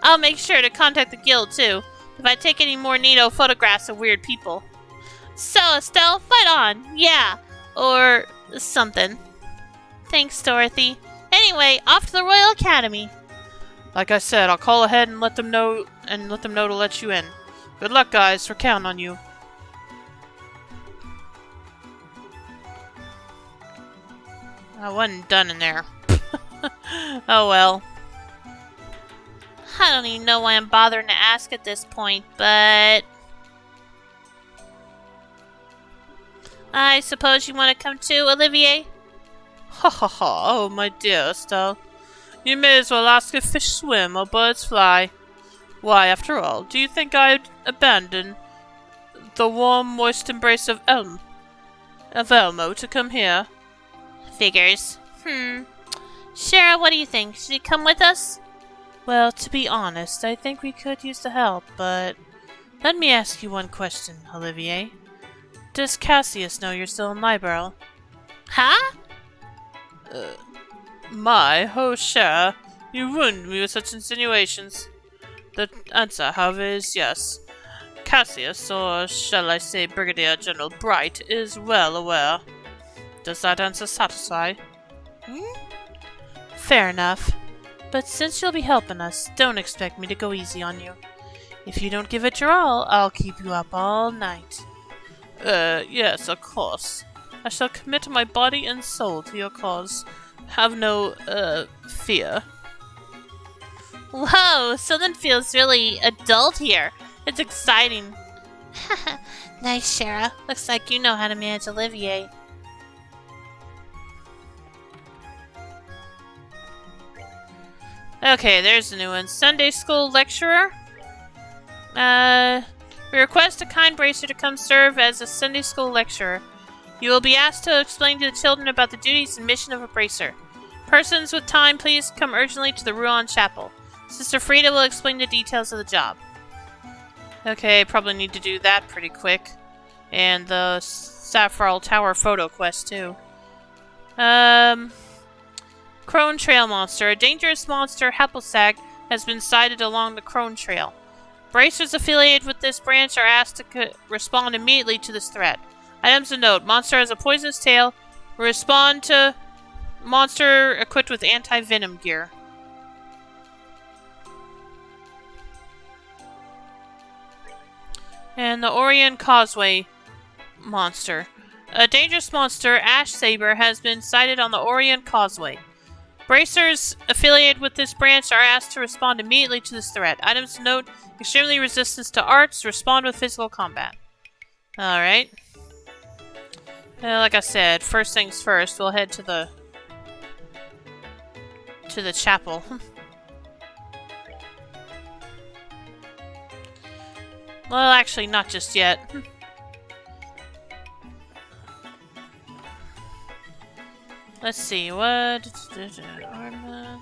I'll make sure to contact the guild, too, if I take any more neato photographs of weird people. So, Estelle, fight on, yeah, or something. Thanks, Dorothy. Anyway, off to the Royal Academy. Like I said, I'll call ahead and let them know to let you in. Good luck, guys. We're counting on you. I wasn't done in there. Oh well. I don't even know why I'm bothering to ask at this point, but... I suppose you want to come too, Olivier? Ha ha ha, oh my dear Estelle. You may as well ask if fish swim or birds fly. Why, after all, do you think I'd abandon the warm, moist embrace of Elmo to come here? Figures. Shara, what do you think? Should he come with us? Well, to be honest, I think we could use the help, but... Let me ask you one question, Olivier. Does Cassius know you're still in Liberl? Huh? My host, Shara, you ruined me with such insinuations. The answer, however, is yes. Cassius, or shall I say Brigadier General Bright, is well aware. Does that answer satisfy? Fair enough. But since you'll be helping us, don't expect me to go easy on you. If you don't give it your all, I'll keep you up all night. Yes, of course. I shall commit my body and soul to your cause. Have no, fear. Whoa, something feels really adult here. It's exciting. Nice, Shara. Looks like you know how to manage Olivier. Okay, there's the new one. Sunday school lecturer. We request a kind bracer to come serve as a Sunday school lecturer. You will be asked to explain to the children about the duties and mission of a bracer. Persons with time, please come urgently to the Ruan Chapel. Sister Frida will explain the details of the job. Okay, probably need to do that pretty quick. And the Saffral Tower photo quest, too. Crone Trail Monster. A dangerous monster, Happelsag, has been sighted along the Crone Trail. Bracers affiliated with this branch are asked to respond immediately to this threat. Items of note. Monster has a poisonous tail, Respond to monster equipped with anti-venom gear. And the Orion Causeway monster. A dangerous monster, Ash Saber, has been sighted on the Orion Causeway. Bracers affiliated with this branch are asked to respond immediately to this threat. Items to note: extremely resistant to arts, respond with physical combat. Alright. Like I said, first things first, we'll head to the chapel. Well, actually, not just yet. Let's see, what... Arma...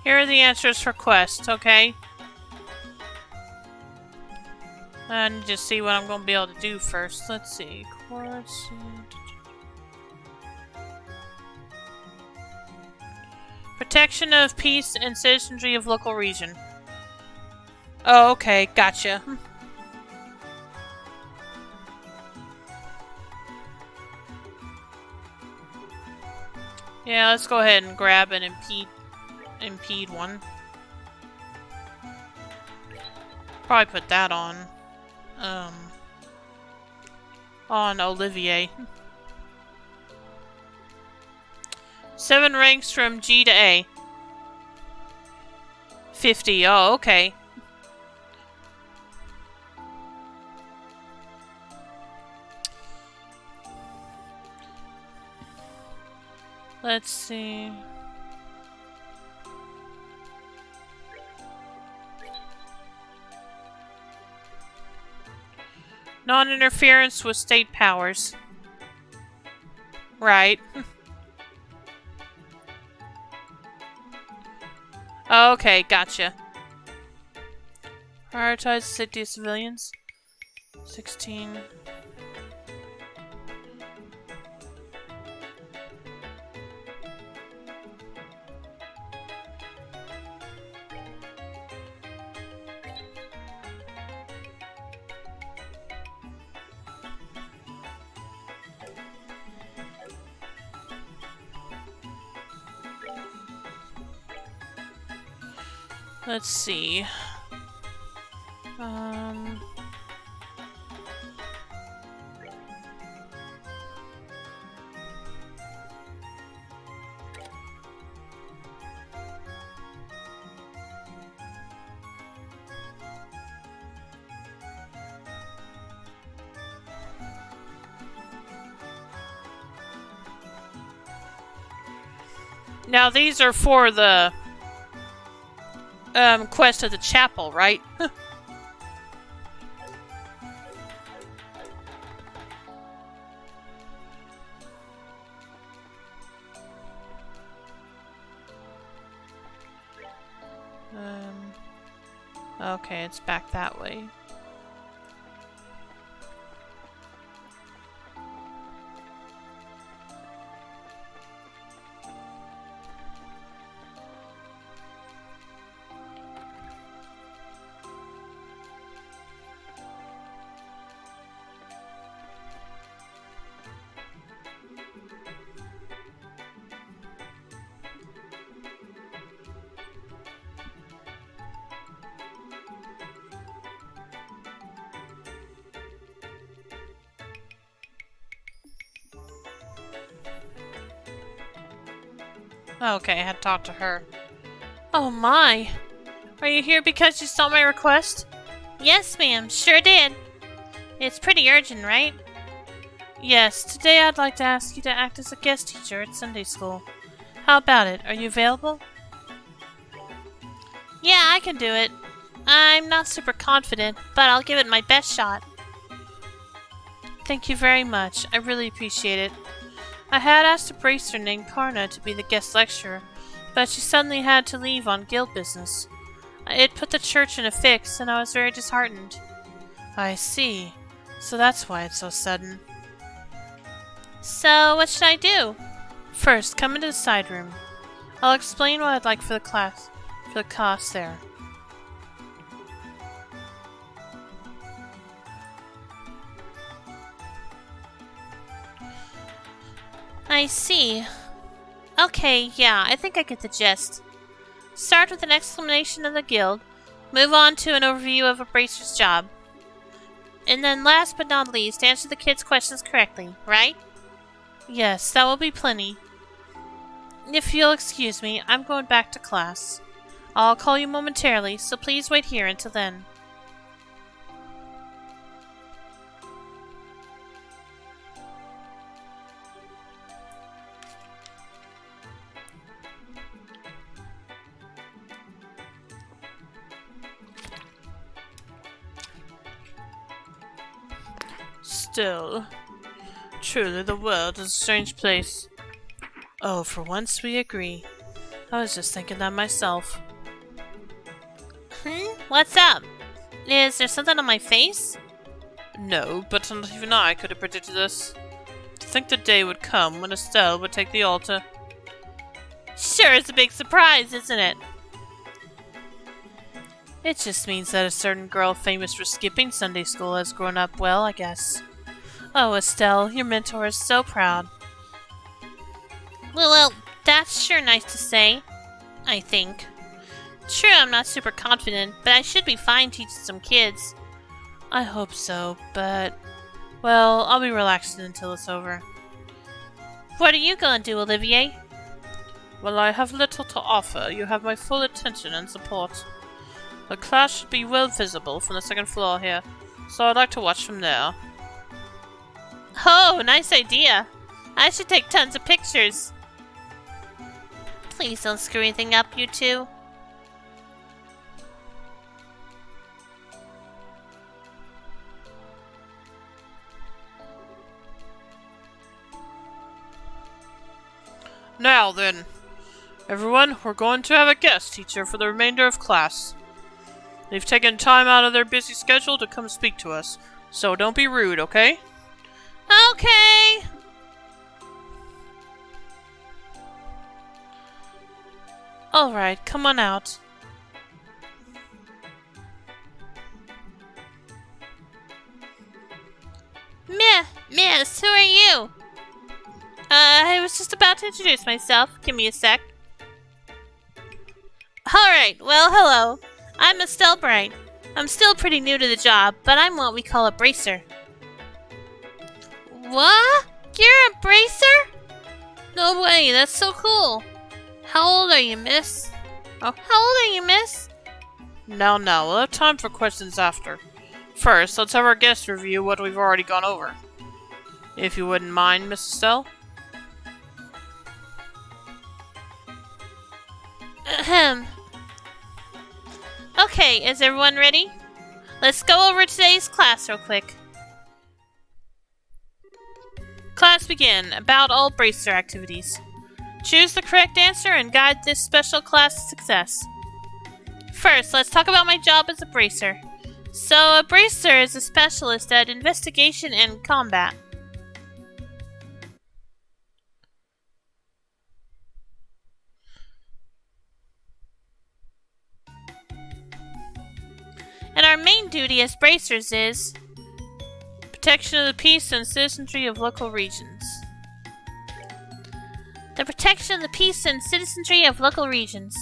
Here are the answers for quests, okay? I need to see what I'm going to be able to do first. Let's see. Course. Protection of peace and citizenry of local region. Oh, okay. Gotcha. Yeah, let's go ahead and grab an impede one. Probably put that on Olivier. 7 ranks from G to A. 50. Oh, okay. Let's see. Non-interference with state powers. Right. Okay, gotcha. Prioritize safety of civilians. 16. Let's see. Now these are for the quest at the chapel, right? Okay, it's back that way. Okay, I had to talk to her. Oh my! Are you here because you saw my request? Yes, ma'am, sure did. It's pretty urgent, right? Yes, today I'd like to ask you to act as a guest teacher at Sunday school. How about it? Are you available? Yeah, I can do it. I'm not super confident, but I'll give it my best shot. Thank you very much. I really appreciate it. I had asked a bracer named Karna to be the guest lecturer, but she suddenly had to leave on guild business. It put the church in a fix, and I was very disheartened. I see. So that's why it's so sudden. So, what should I do? First, come into the side room. I'll explain what I'd like for the class there. I see. Okay, yeah, I think I get the gist. Start with an explanation of the guild, move on to an overview of a bracer's job, and then last but not least, answer the kids' questions correctly, right? Yes, that will be plenty. If you'll excuse me, I'm going back to class. I'll call you momentarily, so please wait here until then. Still, truly the world is a strange place. Oh, for once we agree. I was just thinking that myself. What's up? Is there something on my face? No, but not even I could have predicted this. To think the day would come when Estelle would take the altar. Sure, it's a big surprise, isn't it? It just means that a certain girl famous for skipping Sunday school has grown up well, I guess. Oh, Estelle, your mentor is so proud. Well, that's sure nice to say, I think. True, I'm not super confident, but I should be fine teaching some kids. I hope so, but... well, I'll be relaxing until it's over. What are you gonna do, Olivier? Well, I have little to offer. You have my full attention and support. The class should be well visible from the second floor here, so I'd like to watch from there. Oh, nice idea. I should take tons of pictures. Please don't screw anything up, you two. Now then, everyone, we're going to have a guest teacher for the remainder of class. They've taken time out of their busy schedule to come speak to us, so don't be rude, okay? Okay! Alright, come on out. Miss, who are you? I was just about to introduce myself. Give me a sec. Alright, well, hello. I'm Estelle Bright. I'm still pretty new to the job, but I'm what we call a bracer. What? You're a bracer? No way, that's so cool. How old are you, miss? Oh, how old are you, miss? Now, we'll have time for questions after. First, let's have our guest review what we've already gone over. If you wouldn't mind, Miss Estelle. Ahem. Okay, is everyone ready? Let's go over today's class real quick. Class begin. About all bracer activities. Choose the correct answer and guide this special class to success. First, let's talk about my job as a bracer. So, a bracer is a specialist at investigation and combat. And our main duty as bracers is protection of the peace and citizenry of local regions. The protection of the peace and citizenry of local regions.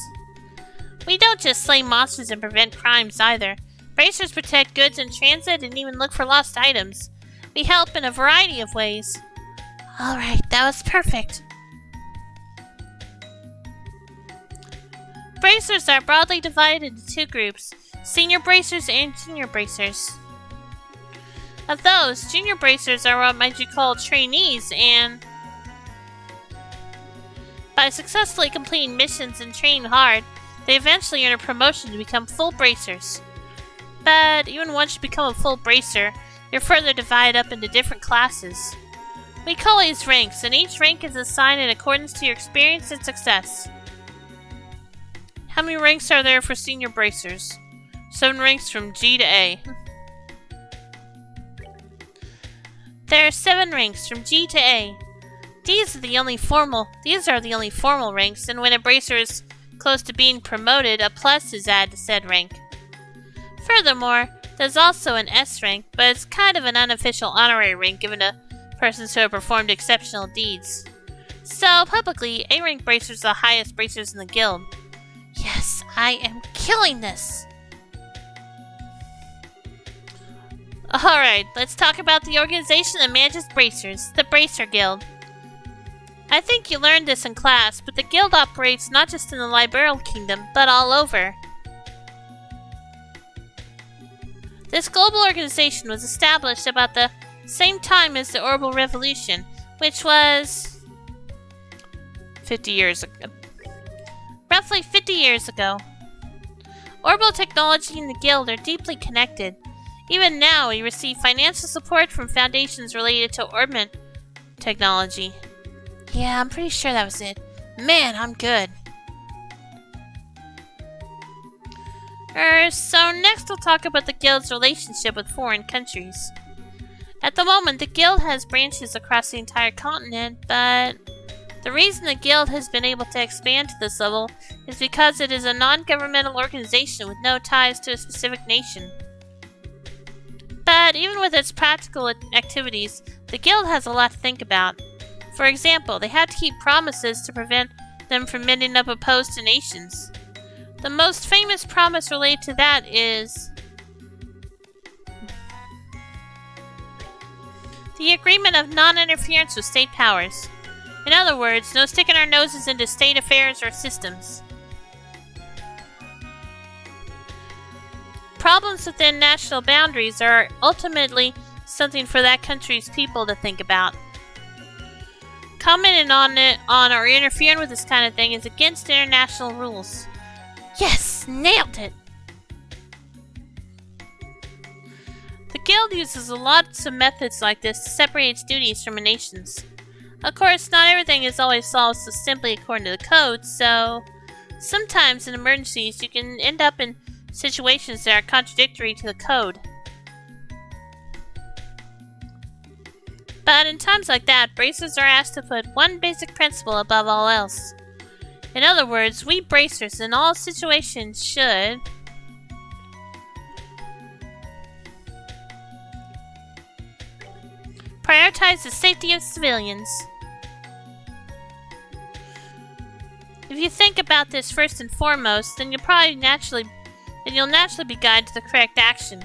We don't just slay monsters and prevent crimes either. Bracers protect goods in transit and even look for lost items. We help in a variety of ways. Alright, that was perfect. Bracers are broadly divided into two groups, senior bracers and junior bracers. Of those, junior bracers are what might you call trainees, and by successfully completing missions and training hard, they eventually earn a promotion to become full bracers. But even once you become a full bracer, you're further divided up into different classes. We call these ranks, and each rank is assigned in accordance to your experience and success. How many ranks are there for senior bracers? 7 ranks from G to A. There are 7 ranks from G to A. These are the only formal ranks, and when a bracer is close to being promoted, a plus is added to said rank. Furthermore, there's also an S rank, but it's kind of an unofficial honorary rank given to persons who have performed exceptional deeds. So, publicly, A rank bracers are the highest bracers in the guild. Yes, I am killing this! Alright, let's talk about the organization that manages bracers, the Bracer Guild. I think you learned this in class, but the guild operates not just in the Liberal Kingdom, but all over. This global organization was established about the same time as the Orbital Revolution, which was 50 years ago. Roughly 50 years ago. Orbital technology and the guild are deeply connected. Even now, we receive financial support from foundations related to orbment technology. Yeah, I'm pretty sure that was it. Man, I'm good. So next we'll talk about the guild's relationship with foreign countries. At the moment, the guild has branches across the entire continent, but the reason the guild has been able to expand to this level is because it is a non-governmental organization with no ties to a specific nation. But even with its practical activities, the guild has a lot to think about. For example, they have to keep promises to prevent them from ending up opposed to nations. The most famous promise related to that is the Agreement of Non-Interference with State Powers. In other words, no sticking our noses into state affairs or systems. Problems within national boundaries are ultimately something for that country's people to think about. Commenting on or interfering with this kind of thing is against international rules. Yes, nailed it! The guild uses lots of methods like this to separate its duties from a nation's. Of course, not everything is always solved so simply according to the code, so sometimes in emergencies you can end up in situations that are contradictory to the code. But in times like that, bracers are asked to put one basic principle above all else. In other words, we bracers in all situations should prioritize the safety of civilians. If you think about this first and foremost, then you'll naturally be guided to the correct action.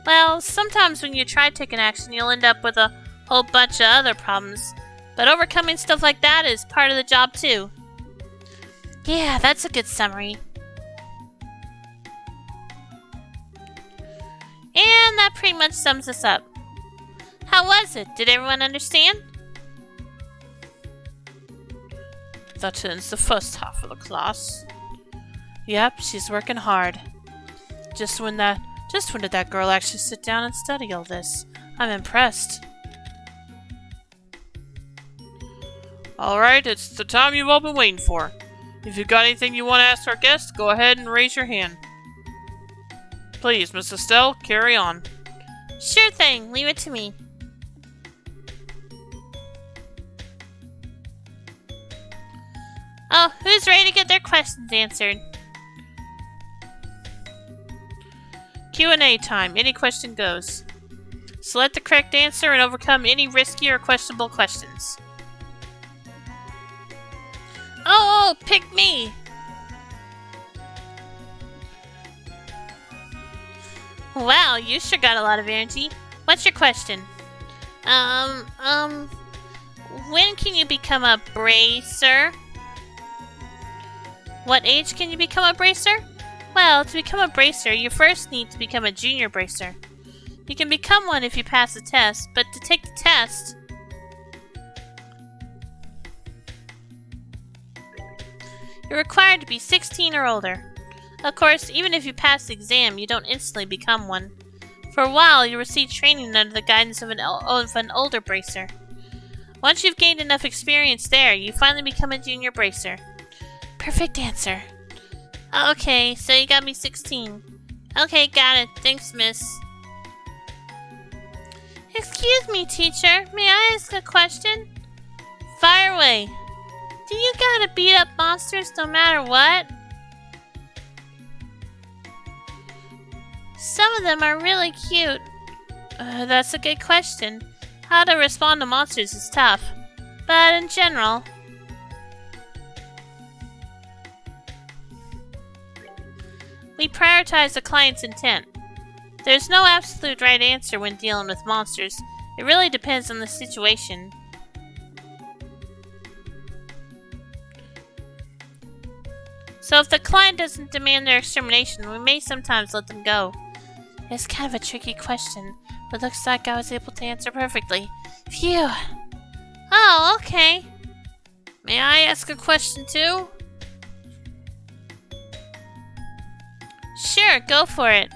Well, sometimes when you try taking action, you'll end up with a whole bunch of other problems, but overcoming stuff like that is part of the job too. Yeah, that's a good summary. And that pretty much sums us up. How was it? Did everyone understand? That ends the first half of the class. Yep, she's working hard. Just when did that girl actually sit down and study all this? I'm impressed. Alright, it's the time you've all been waiting for. If you've got anything you want to ask our guests, go ahead and raise your hand. Please, Miss Estelle, carry on. Sure thing. Leave it to me. Oh, who's ready to get their questions answered? Q&A time. Any question goes. Select the correct answer and overcome any risky or questionable questions. Oh, pick me! Wow, you sure got a lot of energy. What's your question? When can you become a bracer? What age can you become a bracer? Well, to become a bracer, you first need to become a junior bracer. You can become one if you pass the test, but to take the test, you're required to be 16 or older. Of course, even if you pass the exam, you don't instantly become one. For a while, you receive training under the guidance of an older bracer. Once you've gained enough experience there, you finally become a junior bracer. Perfect answer. Okay, so you got me 16. Okay, got it. Thanks, miss. Excuse me, teacher. May I ask a question? Fire away. Do you gotta beat up monsters no matter what? Some of them are really cute. That's a good question. How to respond to monsters is tough. But in general, we prioritize the client's intent. There's no absolute right answer when dealing with monsters. It really depends on the situation. So if the client doesn't demand their extermination, we may sometimes let them go. It's kind of a tricky question, but looks like I was able to answer perfectly. Phew! Oh, okay. May I ask a question too? Sure, go for it.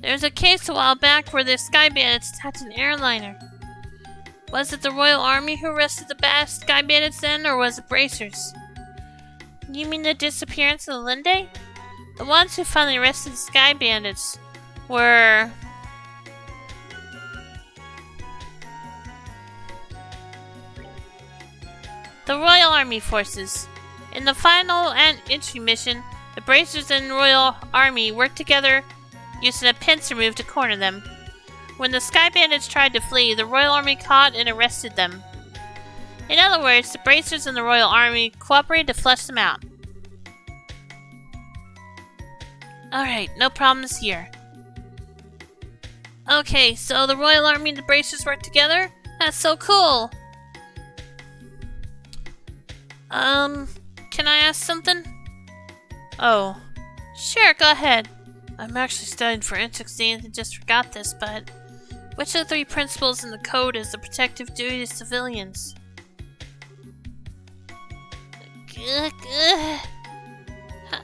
There was a case a while back where the Sky Bandits attacked an airliner. Was it the Royal Army who arrested the Sky Bandits then, or was it Bracers? You mean the disappearance of the Linde? The ones who finally arrested the Sky Bandits were... the Royal Army forces. In the final entry mission, the Bracers and Royal Army worked together using a pincer move to corner them. When the Sky Bandits tried to flee, the Royal Army caught and arrested them. In other words, the Bracers and the Royal Army cooperated to flush them out. Alright, no problems here. Okay, so the Royal Army and the Bracers work together? That's so cool! Can I ask something? Oh. Sure, go ahead. I'm actually studying forensics and just forgot this, but which of the 3 principles in the code is the protective duty to civilians?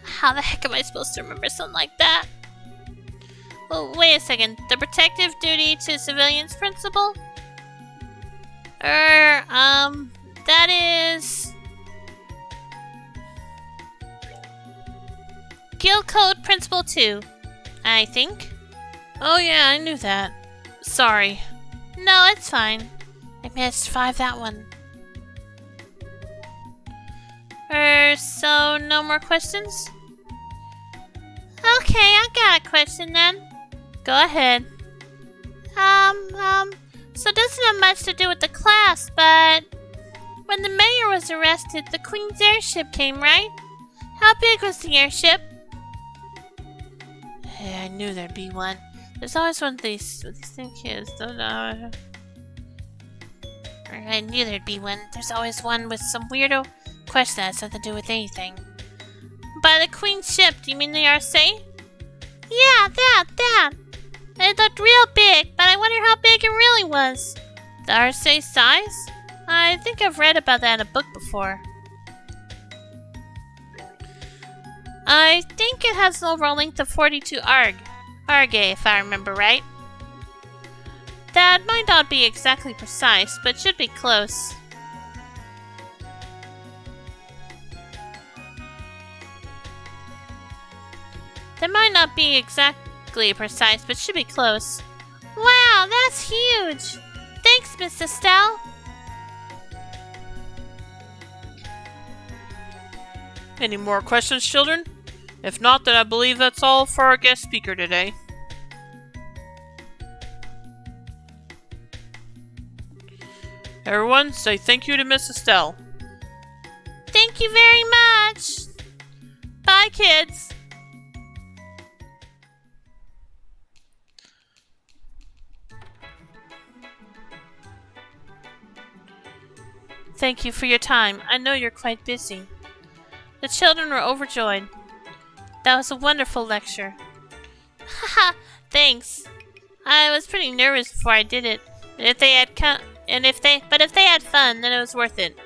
How the heck am I supposed to remember something like that? Well, wait a second. The protective duty to civilians principle? That is... Guild Code Principle 2, I think. Oh yeah, I knew that. Sorry. No, it's fine. I managed to survive that one. So no more questions? Okay, I got a question then. Go ahead. So it doesn't have much to do with the class, but when the mayor was arrested, the Queen's airship came, right? How big was the airship? I knew there'd be one. There's always one of these kids, don't know. I knew there'd be one. There's always one with some weirdo question that has something to do with anything. By the Queen's ship, do you mean the RC? Yeah, that. It looked real big, but I wonder how big it really was. The Arcee size? I think I've read about that in a book before. I think it has an overall length of 42 arge, if I remember right. That might not be exactly precise, but should be close. That might not be exactly precise, but should be close. Wow, that's huge! Thanks, Miss Estelle! Any more questions, children? If not, then I believe that's all for our guest speaker today. Everyone, say thank you to Miss Estelle. Thank you very much! Bye, kids! Thank you for your time. I know you're quite busy. The children were overjoyed. That was a wonderful lecture. Haha, thanks. I was pretty nervous before I did it. If they had fun, then it was worth it.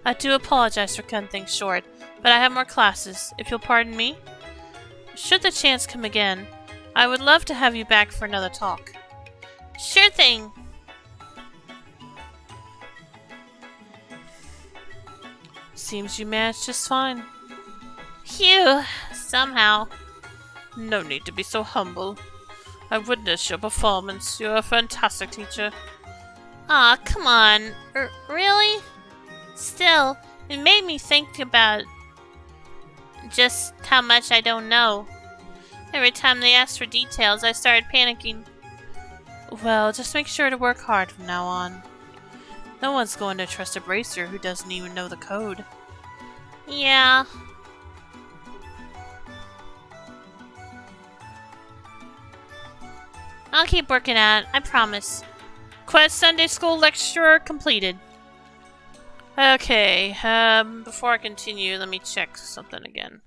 I do apologize for cutting things short, but I have more classes, if you'll pardon me. Should the chance come again, I would love to have you back for another talk. Sure thing. Seems you managed just fine. Phew, somehow. No need to be so humble. I witnessed your performance. You're a fantastic teacher. Aw, come on. Really? Still, it made me think about just how much I don't know. Every time they asked for details, I started panicking. Well, just make sure to work hard from now on. No one's going to trust a bracer who doesn't even know the code. Yeah. I'll keep working at it, I promise. Quest Sunday School lecture completed. Okay, before I continue, let me check something again.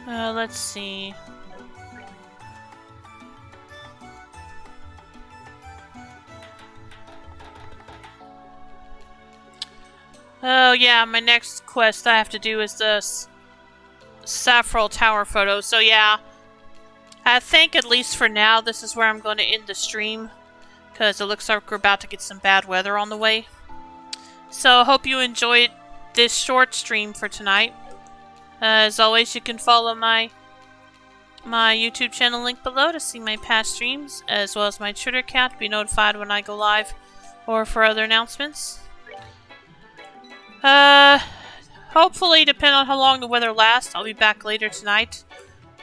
Let's see. Oh yeah, my next quest I have to do is the Saffron Tower photo. So yeah, I think at least for now this is where I'm going to end the stream, because it looks like we're about to get some bad weather on the way. So I hope you enjoyed this short stream for tonight. As always, you can follow my YouTube channel link below to see my past streams, as well as my Twitter account to be notified when I go live or for other announcements. Hopefully, depending on how long the weather lasts, I'll be back later tonight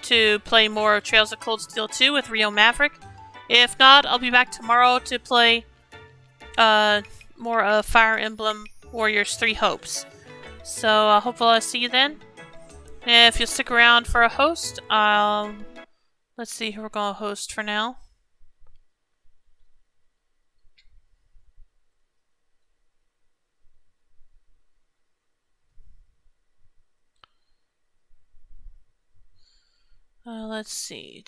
to play more of Trails of Cold Steel 2 with Rio Maverick. If not, I'll be back tomorrow to play more of Fire Emblem Warriors 3 Hopes. So hopefully I'll see you then. If you'll stick around for a host, let's see who we're going to host for now. Let's see.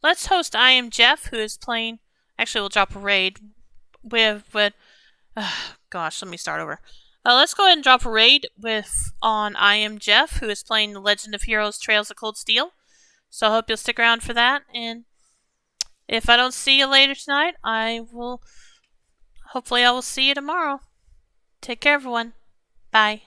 Let's host I Am Jeff, who is playing. Actually, we'll drop a raid with. Gosh, let me start over. Let's go ahead and drop a raid on I Am Jeff, who is playing The Legend of Heroes: Trails of Cold Steel. So I hope you'll stick around for that. And if I don't see you later tonight, hopefully I will see you tomorrow. Take care, everyone. Bye.